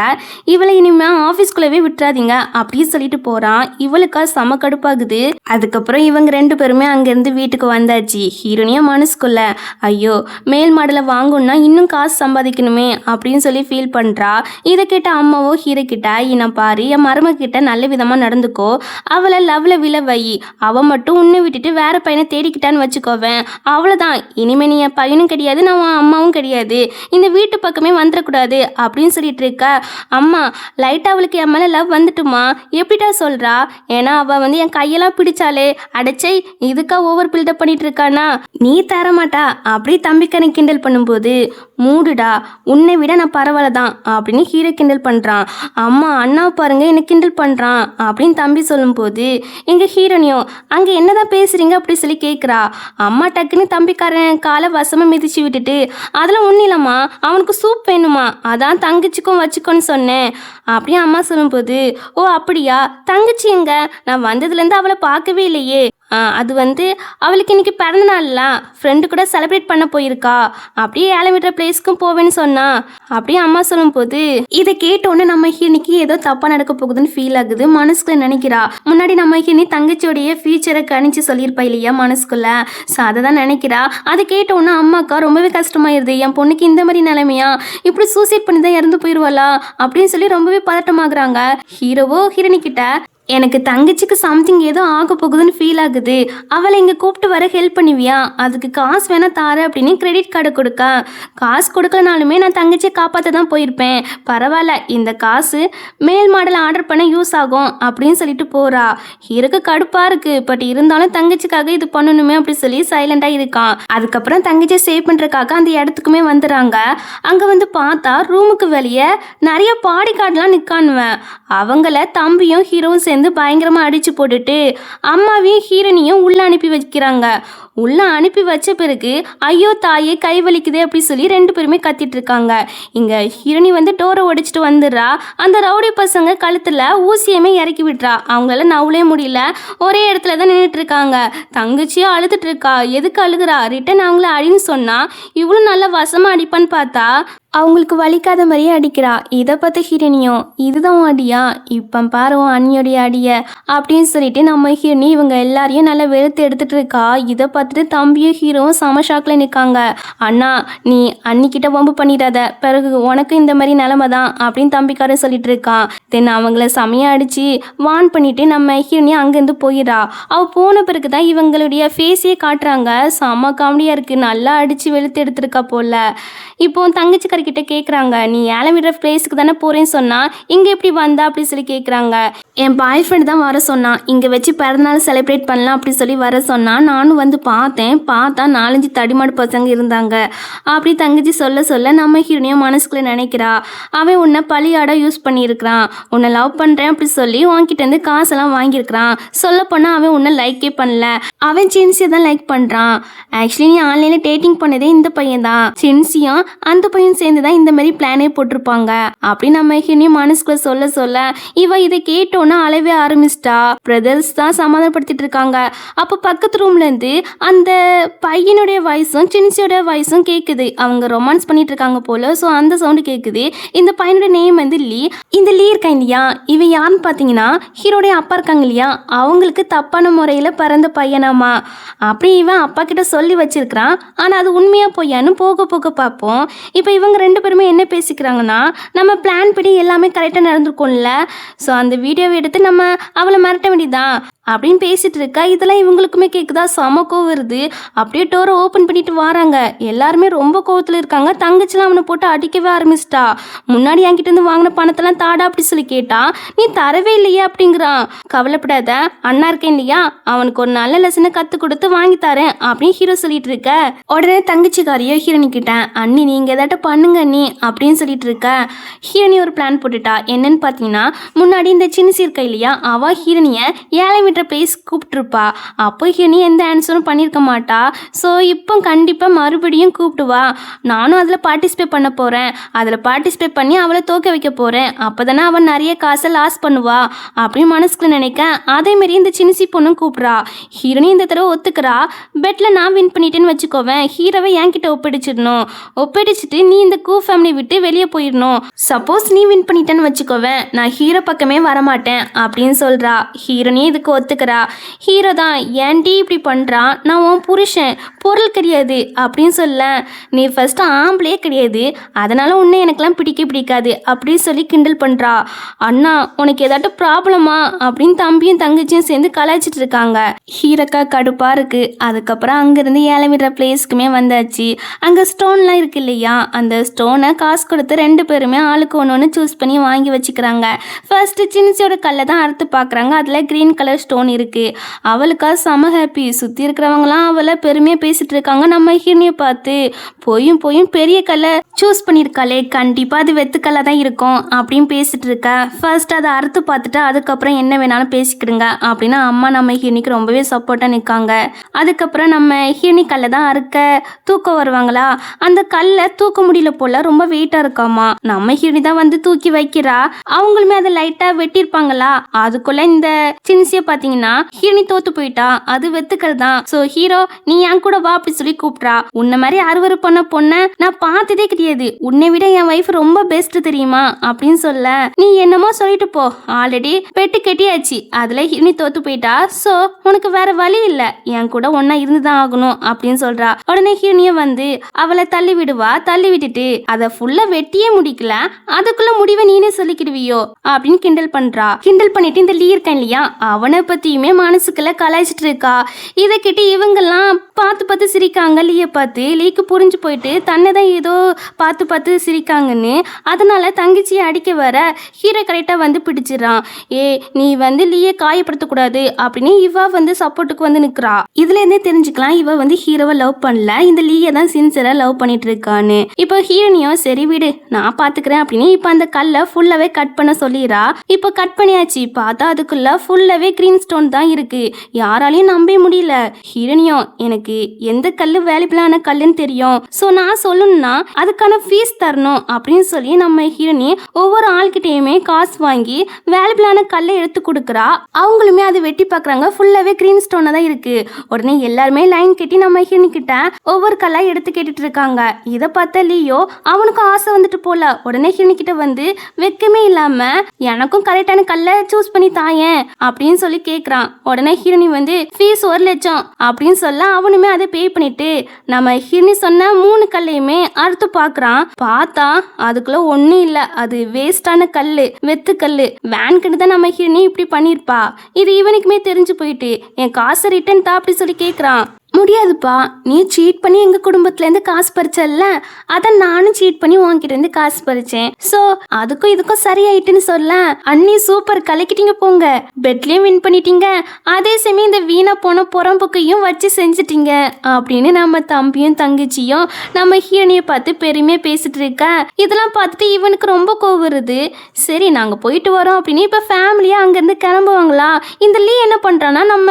இவளை இனிமேல் ஆஃபீஸ்குள்ளவே விட்டுறாதீங்க அப்படின்னு சொல்லிட்டு போகிறான். இவளுக்கா செம கடுப்பாகுது. அதுக்கப்புறம் இவங்க 2 பேருமே அங்கேருந்து வீட்டுக்கு வந்தாச்சு. ஹீரோனியா மனசுக்குள்ள ஐயோ மேல் மாடலை வாங்கணும்னா இன்னும் காசு சம்பாதிக்கணுமே அப்படின்னு சொல்லி ஃபீல் பண்ணுறா. இதை கேட்ட அம்மாவோ ஹீரோ கிட்ட இன்னும் பாரு என் மருமக கிட்ட நல்ல விதமாக நடந்துக்கோ, அவளை லவ்ல விழ வை, அவ மட்டும் உன்னை விட்டுட்டு வேற பையனை தேடிக்கிட்டான்னு வச்சுக்கோவேன், அவ்வளோதான், இனிமே நீ என் பையனும் கிடையாது நான் அம்மாவும் கிடையாது, இந்த வீட்டு பக்கமே வந்துடக்கூடாது அப்படின்னு சொல்லிட்டு இருக்க. அம்மா லைட்டாக அவளுக்கு என் மேலே லவ் வந்துட்டுமா, எப்படிட்டா சொல்கிறா, ஏன்னா அவள் வந்து என் கையெல்லாம் பிடிச்சாலே அடைச்சை இதுக்கா ஓவர் பில்டப் பண்ணிட்டு இருக்கானா, நீ தரமாட்டா அப்படி தம்பிக்கனை கிண்டல் பண்ணும்போது மூடுடா உன்னை விட நான் பரவாயில்ல தான் அப்படின்னு ஹீரோ கிண்டல் பண்ணுறான். அம்மா அண்ணா பாருங்க என்ன கிண்டல் பண்ணுறான் அப்படின்னு தம்பி சொல்லும்போது எங்கள் ஹீரோனியோ அங்கே என்னதான் பேசுகிறீங்க அப்படி சொல்லி கேட்குறா. அம்மா டக்குன்னு தம்பிக்காரன் காலை வசமாக மிதிச்சு விட்டுட்டு அதெல்லாம் ஒன்றும் இல்லைம்மா அவனுக்கு சூப் வேணுமா அதான் தங்கச்சிக்கும் வச்சுக்கோன்னு சொன்னேன் அப்படியே அம்மா சொல்லும்போது ஓ அப்படியா, தங்கச்சி எங்க, நான் வந்ததுலேருந்து அவளை பார்க்கவே இல்லையே, அது வந்து அவளுக்கு இன்னைக்கு பிறந்த நாள்லாம் ஃப்ரெண்டு கூட செலிப்ரேட் பண்ண போயிருக்கா, அப்படியே ஏழை விடுற பிளேஸ்க்கும் போவேன்னு சொன்னா அப்படியே அம்மா சொல்லும்போது இதை கேட்டோன்னே நம்ம ஹீரோனிக்கு ஏதோ தப்பாக நடக்க போகுதுன்னு ஃபீல் ஆகுது. மனசுக்குள்ள நினைக்கிறா முன்னாடி நம்ம ஹீரோனி தங்கச்சியோடைய ஃபியூச்சரை கணிச்சு சொல்லியிருப்பா இல்லையா மனசுக்குள்ள, ஸோ அதை தான் நினைக்கிறா. அதை கேட்டோன்னே அம்மாக்கா ரொம்பவே கஷ்டமாயிருது, என் பொண்ணுக்கு இந்த மாதிரி நிலைமையா, இப்படி சூசைட் பண்ணி தான் இறந்து போயிடுவாளா அப்படின்னு சொல்லி ரொம்பவே பதட்டமாகறாங்க. ஹீரோவோ ஹீரோனி கிட்ட எனக்கு தங்கச்சிக்கு சம்திங் ஏதோ ஆக போகுதுன்னு ஃபீல் ஆகுது, அவளை இங்கே கூப்பிட்டு வர ஹெல்ப் பண்ணுவியா, அதுக்கு காசு வேணா தார அப்படின்னு கிரெடிட் கார்டு கொடுக்க, காசு கொடுக்கலனாலுமே நான் தங்கச்சியை காப்பாற்ற தான் போயிருப்பேன், பரவாயில்ல இந்த காசு மேல் மாடல் ஆர்டர் பண்ண யூஸ் ஆகும் அப்படின்னு சொல்லிட்டு போகிறா. ஹீரோக்கு கடுப்பாக இருக்குது, பட் இருந்தாலும் தங்கச்சிக்காக இது பண்ணணுமே அப்படி சொல்லி சைலண்டாக இருக்கான். அதுக்கப்புறம் தங்கச்சியை சேவ் பண்ணுறதுக்காக அந்த இடத்துக்குமே வந்துடுறாங்க. அங்கே வந்து பார்த்தா ரூமுக்கு வெளியே நிறைய பாடி கார்டெலாம் நிற்கானுவேன். அவங்கள தம்பியும் ஹீரோவும் சேர்ந்து பயங்கரமா அடிச்சு போட்டுட்டு அம்மாவையும் ஹீரோனியும் உள்ள அனுப்பி வைக்கிறாங்க. உள்ள அனுப்பி வச்ச பிறகு ஐயோ தாயே கை வலிக்குதே அப்படி சொல்லி 2 பேருமே கத்திட்டு இருக்காங்க. இங்க ஹீரோனி வந்து டோரை உடைச்சிட்டு வந்துடுறா. அந்த ரவுடி பசங்க கழுத்துல ஊசியமே இறக்கி விடுறா. அவங்களால நவுலே முடியல, ஒரே இடத்துல தான் நின்றுட்டு இருக்காங்க. தங்கச்சியும் அழுதுட்டு இருக்கா. எதுக்கு அழுகுறா, ரிட்டன் அவங்கள அடின்னு சொன்னா இவ்வளவு நல்ல வசமா அடிப்பான்னு பார்த்தா அவங்களுக்கு வலிக்காத மாதிரியே அடிக்கிறா. இதை பார்த்து ஹீரோனியும் இதுதான் அடியா, இப்போ பாருவோம் அண்ணியோடைய அடிய அப்படின்னு சொல்லிட்டு நம்ம ஹீரோனி இவங்க எல்லாரையும் நல்லா வெளுத்து எடுத்துட்டு இருக்கா. இதை பார்த்து பார்த்துட்டு தம்பியும் ஹீரோவும் செம ஷாக்கில் நிற்காங்க. அண்ணா நீ அன்னிக்கிட்ட வம்பு பண்ணிடாத, பிறகு உனக்கு இந்த மாதிரி நிலமை தான் அப்படின்னு தம்பிக்காரன் சொல்லிட்டு இருக்கான். தென் அவங்கள செமையாக அடித்து வான் பண்ணிட்டு நம்ம ஹீரோனி அங்கேருந்து போயிடா. அவள் போன பிறகு தான் இவங்களுடைய ஃபேஸே காட்டுறாங்க. செம காமெடியாக இருக்குது. நல்லா அடித்து வெளுத்து எடுத்துருக்கா போல. இப்போ தங்கச்சிக்காரிக்கிட்ட கேட்குறாங்க, நீ ஏலம் விடுற பிளேஸுக்கு தானே போகிறேன்னு சொன்னால் இங்கே எப்படி வந்தா அப்படின்னு சொல்லி கேட்குறாங்க. என் பாய் ஃப்ரெண்ட் தான் வர சொன்னான், இங்கே வச்சு பிறந்தநாள் செலிப்ரேட் பண்ணலாம் அப்படி சொல்லி வர சொன்னான். நானும் வந்து பார்த்தா 4-5 தடிமாடு பசங்க இருந்தாங்க அப்படி தங்கச்சி சொல்ல நம்ம ஹீரோனியும் மனசுக்குள்ளே நினைக்கிறா, அவன் உன்னை பழியாட யூஸ் பண்ணியிருக்கிறான், உன்னை லவ் பண்ணுறேன் அப்படி சொல்லி உன்கிட்டேருந்து காசெல்லாம் வாங்கியிருக்கிறான். சொல்லப்போனால் அவன் உன்னை லைக்கே பண்ணல, அவன் சின்சியை தான் லைக் பண்ணுறான். ஆக்சுவலி நீ ஆன்லைனில் டேட்டிங் பண்ணதே இந்த பையன் தான், சின்சியும் அந்த பையன் சேர்ந்து தான் இந்த மாதிரி பிளானே போட்டிருப்பாங்க அப்படி நம்ம ஹீரோனியும் மனசுக்குள்ளே சொல்ல இவ இதை கேட்டோன்னா அழவே ஆரம்பிச்சிட்டா. பிரதர்ஸ் தான் சமாதானப்படுத்திட்டு இருக்காங்க. அப்போ பக்கத்து ரூம்லேருந்து அந்த பையனுடைய வாய்ஸும் சின்சியோட வாய்ஸும் கேட்குது. அவங்க ரொமான்ஸ் பண்ணிட்டு இருக்காங்க போல. ஸோ அந்த சவுண்டு கேட்குது. இந்த பையனோட நேம் வந்து லீ. இந்த லீ இருக்கா இல்லையா, இவன் யாருன்னு பார்த்தீங்கன்னா ஹீரோடைய அப்பா இருக்காங்க இல்லையா, அவங்களுக்கு தப்பான முறையில் பிறந்த பையனாமா. அப்படி இவன் அப்பா கிட்ட சொல்லி வச்சிருக்கிறான். ஆனால் அது உண்மையாக பொய்யான்னு போக போக பார்ப்போம். இப்போ இவங்க 2 பேருமே என்ன பேசிக்கிறாங்கன்னா, நம்ம பிளான் படி எல்லாமே கரெக்டாக நடந்திருக்கும்ல, ஸோ அந்த வீடியோவை எடுத்து நம்ம அவளை மிரட்ட வேண்டியதான் அப்படின்னு பேசிட்டு இருக்கா. இதெல்லாம் இவங்களுக்குமே கேட்குதா, செம கோவம் வருது. அப்படியே டோரை ஓப்பன் பண்ணிட்டு வராங்க. எல்லாருமே ரொம்ப கோவத்தில் இருக்காங்க. தங்கச்சிலாம் அவனை போட்டு அடிக்கவே ஆரம்பிச்சிட்டா. முன்னாடி என்கிட்ட இருந்து வாங்கின பணத்தெல்லாம் தாடா அப்படி சொல்லி கேட்டா, நீ தரவே இல்லையா அப்படிங்கிறான். கவலைப்படாத, அண்ணா இருக்கேன் இல்லையா, அவனுக்கு ஒரு நல்ல லெசனை கற்றுக் கொடுத்து வாங்கி தரேன் அப்படின்னு ஹீரோ சொல்லிட்டு இருக்க. உடனே தங்கச்சிக்காரியோ ஹீரோனி கிட்ட, அண்ணி நீங்கள் ஏதாட்டும் பண்ணுங்க நீ அப்படின்னு சொல்லிட்டு இருக்க. ஹீரோனி ஒரு பிளான் போட்டுட்டா. என்னன்னு பார்த்தீங்கன்னா, முன்னாடி இந்த சின்சி இருக்கா இல்லையா, அவ ஹீரோனியை ஏழை விடுற பிளேஸ் கூப்பிட்டுருப்பா. அப்போ ஹீரோனி எந்த ஆன்சரும் பண்ணியிருக்க மாட்டா. ஸோ இப்போ கண்டிப்பாக மறுபடியும் கூப்பிடுவா. நானும் அதில் பார்ட்டிசிபேட் பண்ண போகிறேன், அதில் பார்ட்டிசிபேட் பண்ணி அவளை தோக்க வைக்க போகிறேன், அப்போ தானே அவன் நிறைய காசை லாஸ் பண்ணுவா அப்படின்னு மனசுக்குள்ள நினைக்க. அதேமாரி இந்த சின்சி பொண்ணும் கூப்பிட்றா. ஹீரோனி இந்த தடவை ஒத்துக்கிறா. பெட்டில் நான் வின் பண்ணிட்டேன்னு வச்சுக்கோவேன், ஹீரோவை என்கிட்ட ஒப்படைச்சிடணும், ஒப்படைச்சிட்டு நீ இந்த கூ ஃபேமிலி விட்டு வெளியே போயிடணும். சப்போஸ் நீ வின் பண்ணிட்டேன்னு வச்சுக்கோவேன், நான் ஹீரோ பக்கமே வரமாட்டேன் அப்படின்னு சொல்கிறா. ஹீரோனி இதுக்கு ஒத்துக்கிறா. ஹீரோ தான், ஏன்டி இப்படி பண்ணுறான், நான் உன் புருஷன், பொருள் கிடையாது அப்படின்னு சொல்ல, நீ ஃபஸ்ட்டு ஆம்பளையே கிடையாது, அதனால் உன்னை எனக்கெல்லாம் பிடிக்காது அப்படின்னு சொல்லி கிண்டல் பண்ணுறா. அண்ணா உனக்கு ஏதாட்டும் ப்ராப்ளமா அப்படின்னு தம்பியும் தங்கச்சியும் சேர்ந்து கலாய்ச்சிட்டு இருக்காங்க. ஹீரோக்கா கடுப்பாக இருக்குது. அதுக்கப்புறம் அங்கேருந்து ஏலம் விடுற பிளேஸ்க்குமே வந்தாச்சு. அங்கே ஸ்டோன்லாம் இருக்கு இல்லையா, அந்த ஸ்டோனை காசு கொடுத்து 2 பேருமே ஆளுக்கு ஒன்று சூஸ் பண்ணி வாங்கி வச்சுக்கிறாங்க. ஃபர்ஸ்ட்டு சின்சியோட கல்லை தான் அறுத்து பார்க்குறாங்க. அதில் க்ரீன் கலர் ஸ்டோன் இருக்குது. அவளுக்கா செம ஹாப்பி. சுற்றி இருக்கிறவங்களாம் அவளை பெருமையாக பேசிகிட்டு இருக்காங்க. நம்ம ஹீரோனியை பார்த்து, போயும் பெரிய கல்லை சூஸ் பண்ணியிருக்காளே, கண்டிப்பாக அது வெத்துக்கல்ல தான் இருக்கும் அப்படின்னு பேசிகிட்டு இருக்கா. ஃபர்ஸ்ட் அதை அறுத்து பார்த்துட்டு அதுக்கப்புறம் என்ன வேணாலும் பேசிக்கிடுங்க அப்படின்னு அம்மா நம்ம ஹீரோனிக்கு ரொம்பவே சப்போர்ட்டாக நிற்காங்க. அதுக்கப்புறம் நம்ம ஹீரோனி கல்லை தான் அறுக்க தூக்க வருவாங்களா, அந்த கல்லை தூக்க முடியல போல, ரொம்ப வெயிட்டாக இருக்காமா. நம்ம ஹீரோனி தான் வந்து தூக்கி வைக்கிறா. அவங்களுமே அதை லைட்டாக வெட்டியிருப்பாங்களா, அதுக்குள்ள இந்த சின்சியை பார்த்தீங்கன்னா ஹீரோனி தோத்து போயிட்டா. அது வெத்துக்கள் தான். ஸோ ஹீரோ நீ என் கூட வா அப்படி சொல்லி கூப்பிட்றா. உன்னை மாதிரி அறுவறு பண்ண பொண்ணை நான் பார்த்ததே கிடையாது, உன்னை விட என் வைஃப் ரொம்ப பெஸ்ட் தெரியுமா அப்படின்னு சொல்ல, நீ என்னமோ சொல்லிட்டு போ, ஆல்ரெடி பெட்டு கட்டியாச்சு, அதுல ஹீரோனி தோத்து போயிட்டா. ஸோ உனக்கு வேற வழி இல்லை, என் கூட ஒன்னா இருந்துதான் ஆகணும் அப்படின்னு சொல்றா. உடனே ஹீரோனிய வந்து அவளை தள்ளி விடுவா. தள்ளி விட்டுட்டு அதை ஃபுல்லா வெட்டியே முடிக்கல, அதுக்குள்ள முடிவை நீனே சொல்லிக்கிடுவியோ அப்படின்னு கிண்டல் பண்றா. கிண்டல் பண்ணிட்டு இந்த லீ இருக்கான் இல்லையா, அவனை பத்தியுமே மனசுக்குள்ள கலாய்ச்சிட்டு இருக்கா. இதை கிட்ட இவங்கெல்லாம் பார்த்து சிரிக்காங்க. லீயை பார்த்து லீக்கு புரிஞ்சு போயிட்டு தன்னை தான் ஏதோ பார்த்து சிரிக்காங்கன்னு. அதனால தங்கச்சியை அடிக்க வர ஹீரோ கரெக்டாக வந்து பிடிச்சிடறான். நீ வந்து லீயை காயப்படுத்தக்கூடாது அப்படின்னு இவ வந்து சப்போர்ட்டுக்கு வந்து நிற்கிறா. இதுலேருந்தே தெரிஞ்சுக்கலாம் இவ வந்து ஹீரோவை லவ் பண்ணல, இந்த லீயை தான் சின்சியரா லவ் பண்ணிட்டு இருக்கான்னு. இப்போ ஹீரோனியோ சரி விடு நான் பார்த்துக்கிறேன் அப்படின்னு இப்போ அந்த கல்லை ஃபுல்லாவே கட் பண்ண சொல்லிடுறா. இப்போ கட் பண்ணியாச்சு. பார்த்தா அதுக்குள்ள ஃபுல்லாவே கிரீன் ஸ்டோன் தான் இருக்கு. யாராலையும் நம்பவே முடியல. ஹீரோனியோ எனக்கு எந்த கல்லு வேல்யூபிளான கல்லுன்னு தெரியும், ஸோ நான் சொல்லணும்னா அதுக்கான ஃபீஸ் தரணும் அப்படின்னு சொல்லி நம்ம ஹீரோனி ஒவ்வொரு ஆள்கிட்டையுமே காசு வாங்கி வேல்யூபிளான கல்லை எடுத்து கொடுக்குறா. அவங்களுமே அதை வெட்டி பார்க்குறாங்க. ஃபுல்லாவே கிரீன் ஸ்டோனாக தான் இருக்கு. உடனே எல்லாருமே லைன் கட்டி நம்ம ஹீரோனி கிட்ட ஒவ்வொரு கல்லா எடுத்து கேட்டுட்டு இருக்காங்க. இதை பார்த்த லீயோ அவனுக்கு ஆசை வந்துட்டு போல. உடனே ஹீரோனி கிட்ட வந்து வெக்கமே இல்லாம எனக்கும் கரெக்டான கல்லை சூஸ் பண்ணி தாயேன் அப்படின்னு சொல்லி கேட்குறான். உடனே ஹீரோனி வந்து ஃபீஸ் 1 லட்சம் அப்படின்னு சொல்ல அவனுமே அதை பே பண்ணிட்டு நம்ம ஹிரணி சொன்ன 3 கல்லையுமே அறுத்து பார்க்குறான். பார்த்தா அதுக்குள்ள ஒன்றும் இல்லை, அது வேஸ்டான கல், வெத்து கல். வேன்கிட்ட தான் நம்ம ஹிரணி இப்படி பண்ணியிருப்பா. இது இவனுக்குமே தெரிஞ்சு போயிட்டு என் காசை ரிட்டன் தான் அப்படி சொல்லி கேட்குறான். முடியாதுப்பா, நீ சீட் பண்ணி எங்கள் குடும்பத்துலேருந்து காசு பறிச்சல்ல, அதை நானும் சீட் பண்ணி உன்கிட்டேருந்து காசு பறிச்சேன். ஸோ அதுக்கும் இதுக்கும் சரியாயிட்டுன்னு சொல்ல. அண்ணி சூப்பர், கலக்கிட்டீங்க போங்க, பெட்லேயும் வின் பண்ணிட்டீங்க, அதே சமயம் இந்த வீணா போன புறம்புக்கையும் வச்சு செஞ்சிட்டீங்க அப்படின்னு நம்ம தம்பியும் தங்கச்சியும் நம்ம ஹீரனியை பார்த்து பெருமையாக பேசிட்டு இருக்க. இதெல்லாம் பார்த்துட்டு இவனுக்கு ரொம்ப கோவம் வருது. சரி நாங்கள் போயிட்டு வரோம் அப்படின்னு இப்போ ஃபேமிலியாக அங்கேருந்து கிளம்புவாங்களா. இந்த லீ என்ன பண்ணுறான்னா நம்ம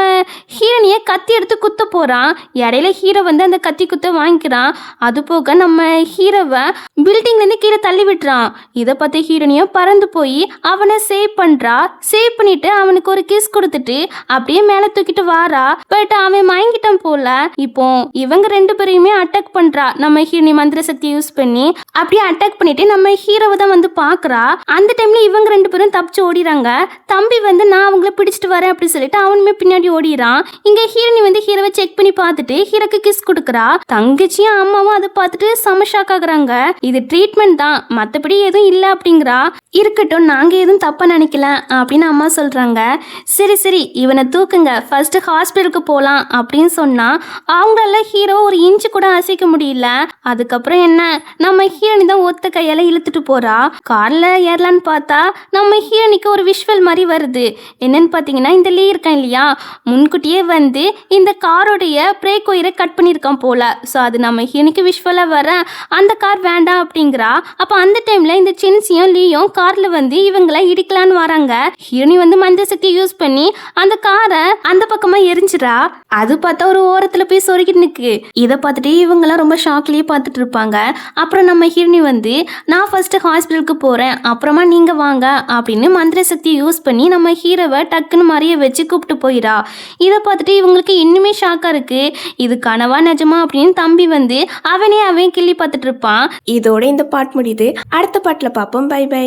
ஹீரனியை கத்தி எடுத்து குத்த போகிறான். இடையில ஹீரோ வந்து அந்த கத்தி குத்த வாங்கிக்கிறான். அது போக நம்ம ஹீரோவை பில்டிங்லேருந்து கீழே தள்ளி விட்டுறான். இதை பார்த்து ஹீரோனியும் பறந்து போய் அவனை சேவ் பண்ணுறா. சேவ் பண்ணிட்டு அவனுக்கு ஒரு கிஸ் கொடுத்துட்டு அப்படியே மேலே தூக்கிட்டு வாரா. பட் அவன் மயங்கிட்டான் போல. இப்போ இவங்க 2 பேரையுமே அட்டாக் பண்ணுறா நம்ம ஹீரோனி மந்திர சக்தி யூஸ் பண்ணி. அப்படியே அட்டாக் பண்ணிட்டு நம்ம ஹீரோவை தான் வந்து பார்க்குறா. அந்த டைம்ல இவங்க 2 பேரும் தப்பிச்சு ஓடிறாங்க. தம்பி வந்து நான் அவங்கள பிடிச்சிட்டு வரேன் அப்படி சொல்லிட்டு அவனுமே பின்னாடி ஓடிறான். இங்க ஹீரோனி வந்து ஹீரோவை செக் பண்ணி பார்த்துட்டு ஹீரோக்கு கிஸ் கொடுக்குறா. தங்கச்சியும் அம்மாவும் அதை பார்த்துட்டு செம ஷாக் ஆகுறாங்க. இது ட்ரீட்மெண்ட் தான், மற்றபடி எதுவும் இல்லை அப்படிங்கிறா. இருக்கட்டும், நாங்கள் எதுவும் தப்பாக நினைக்கல அப்படின்னு அம்மா சொல்கிறாங்க. சரி சரி இவனை தூக்குங்க, ஃபர்ஸ்ட் ஹாஸ்பிட்டலுக்கு போகலாம் அப்படின்னு சொன்னால் அவங்களால ஹீரோ ஒரு இன்ச்சு கூட அசைக்க முடியல. அதுக்கப்புறம் என்ன, நம்ம ஹீரோனி தான் ஒத்த கையால் இழுத்துட்டு போகிறா. காரில் ஏறலான்னு பார்த்தா நம்ம ஹீரோனிக்கு ஒரு விஷுவல் மாதிரி வருது. என்னன்னு பார்த்தீங்கன்னா இந்த லீ இருக்கான் இல்லையா, முன்கூட்டியே வந்து இந்த காரோடைய பிரேக் ஒயரை கட் பண்ணியிருக்கான் போல. ஸோ அது நம்ம ஹீரோனிக்கு விஷுவலாக வர அந்த கார் வேண்டாம் அப்படிங்கிறா. அப்போ அந்த டைமில் இந்த சின்சியும் லீயும் காரில் வந்து இவங்களை இடிக்கலான்னு வராங்க. ஹீரோனி வந்து மந்திர சக்தி யூஸ் பண்ணி அந்த காரை அந்த பக்கமாக எரிஞ்சிடா. அது பார்த்தா ஒரு ஓரத்தில் போய் சொருகிட்டு நிற்கு. இதை பார்த்துட்டு இவங்கெல்லாம் ரொம்ப ஷாக்லேயே பார்த்துட்டு இருப்பாங்க. அப்புறம் நம்ம ஹீரோனி வந்து நான் ஃபர்ஸ்ட் ஹாஸ்பிட்டலுக்கு போகிறேன், அப்புறமா நீங்கள் வாங்க அப்படின்னு மந்திர சக்தி யூஸ் பண்ணி நம்ம ஹீரோவை டக்குன்னு மறைய வச்சு கூப்பிட்டு போயிடா. இதை பார்த்துட்டு இவங்களுக்கு இன்னுமே ஷாக்காக இருக்கு. இது கனவா நிஜமா அப்படின்னு தம்பி வந்து அவன் கிள்ளி பார்த்துட்டு இருப்பான். இதோட இந்த பாட் முடியுது. அடுத்த பாட்டில் பார்ப்போம். Bye by.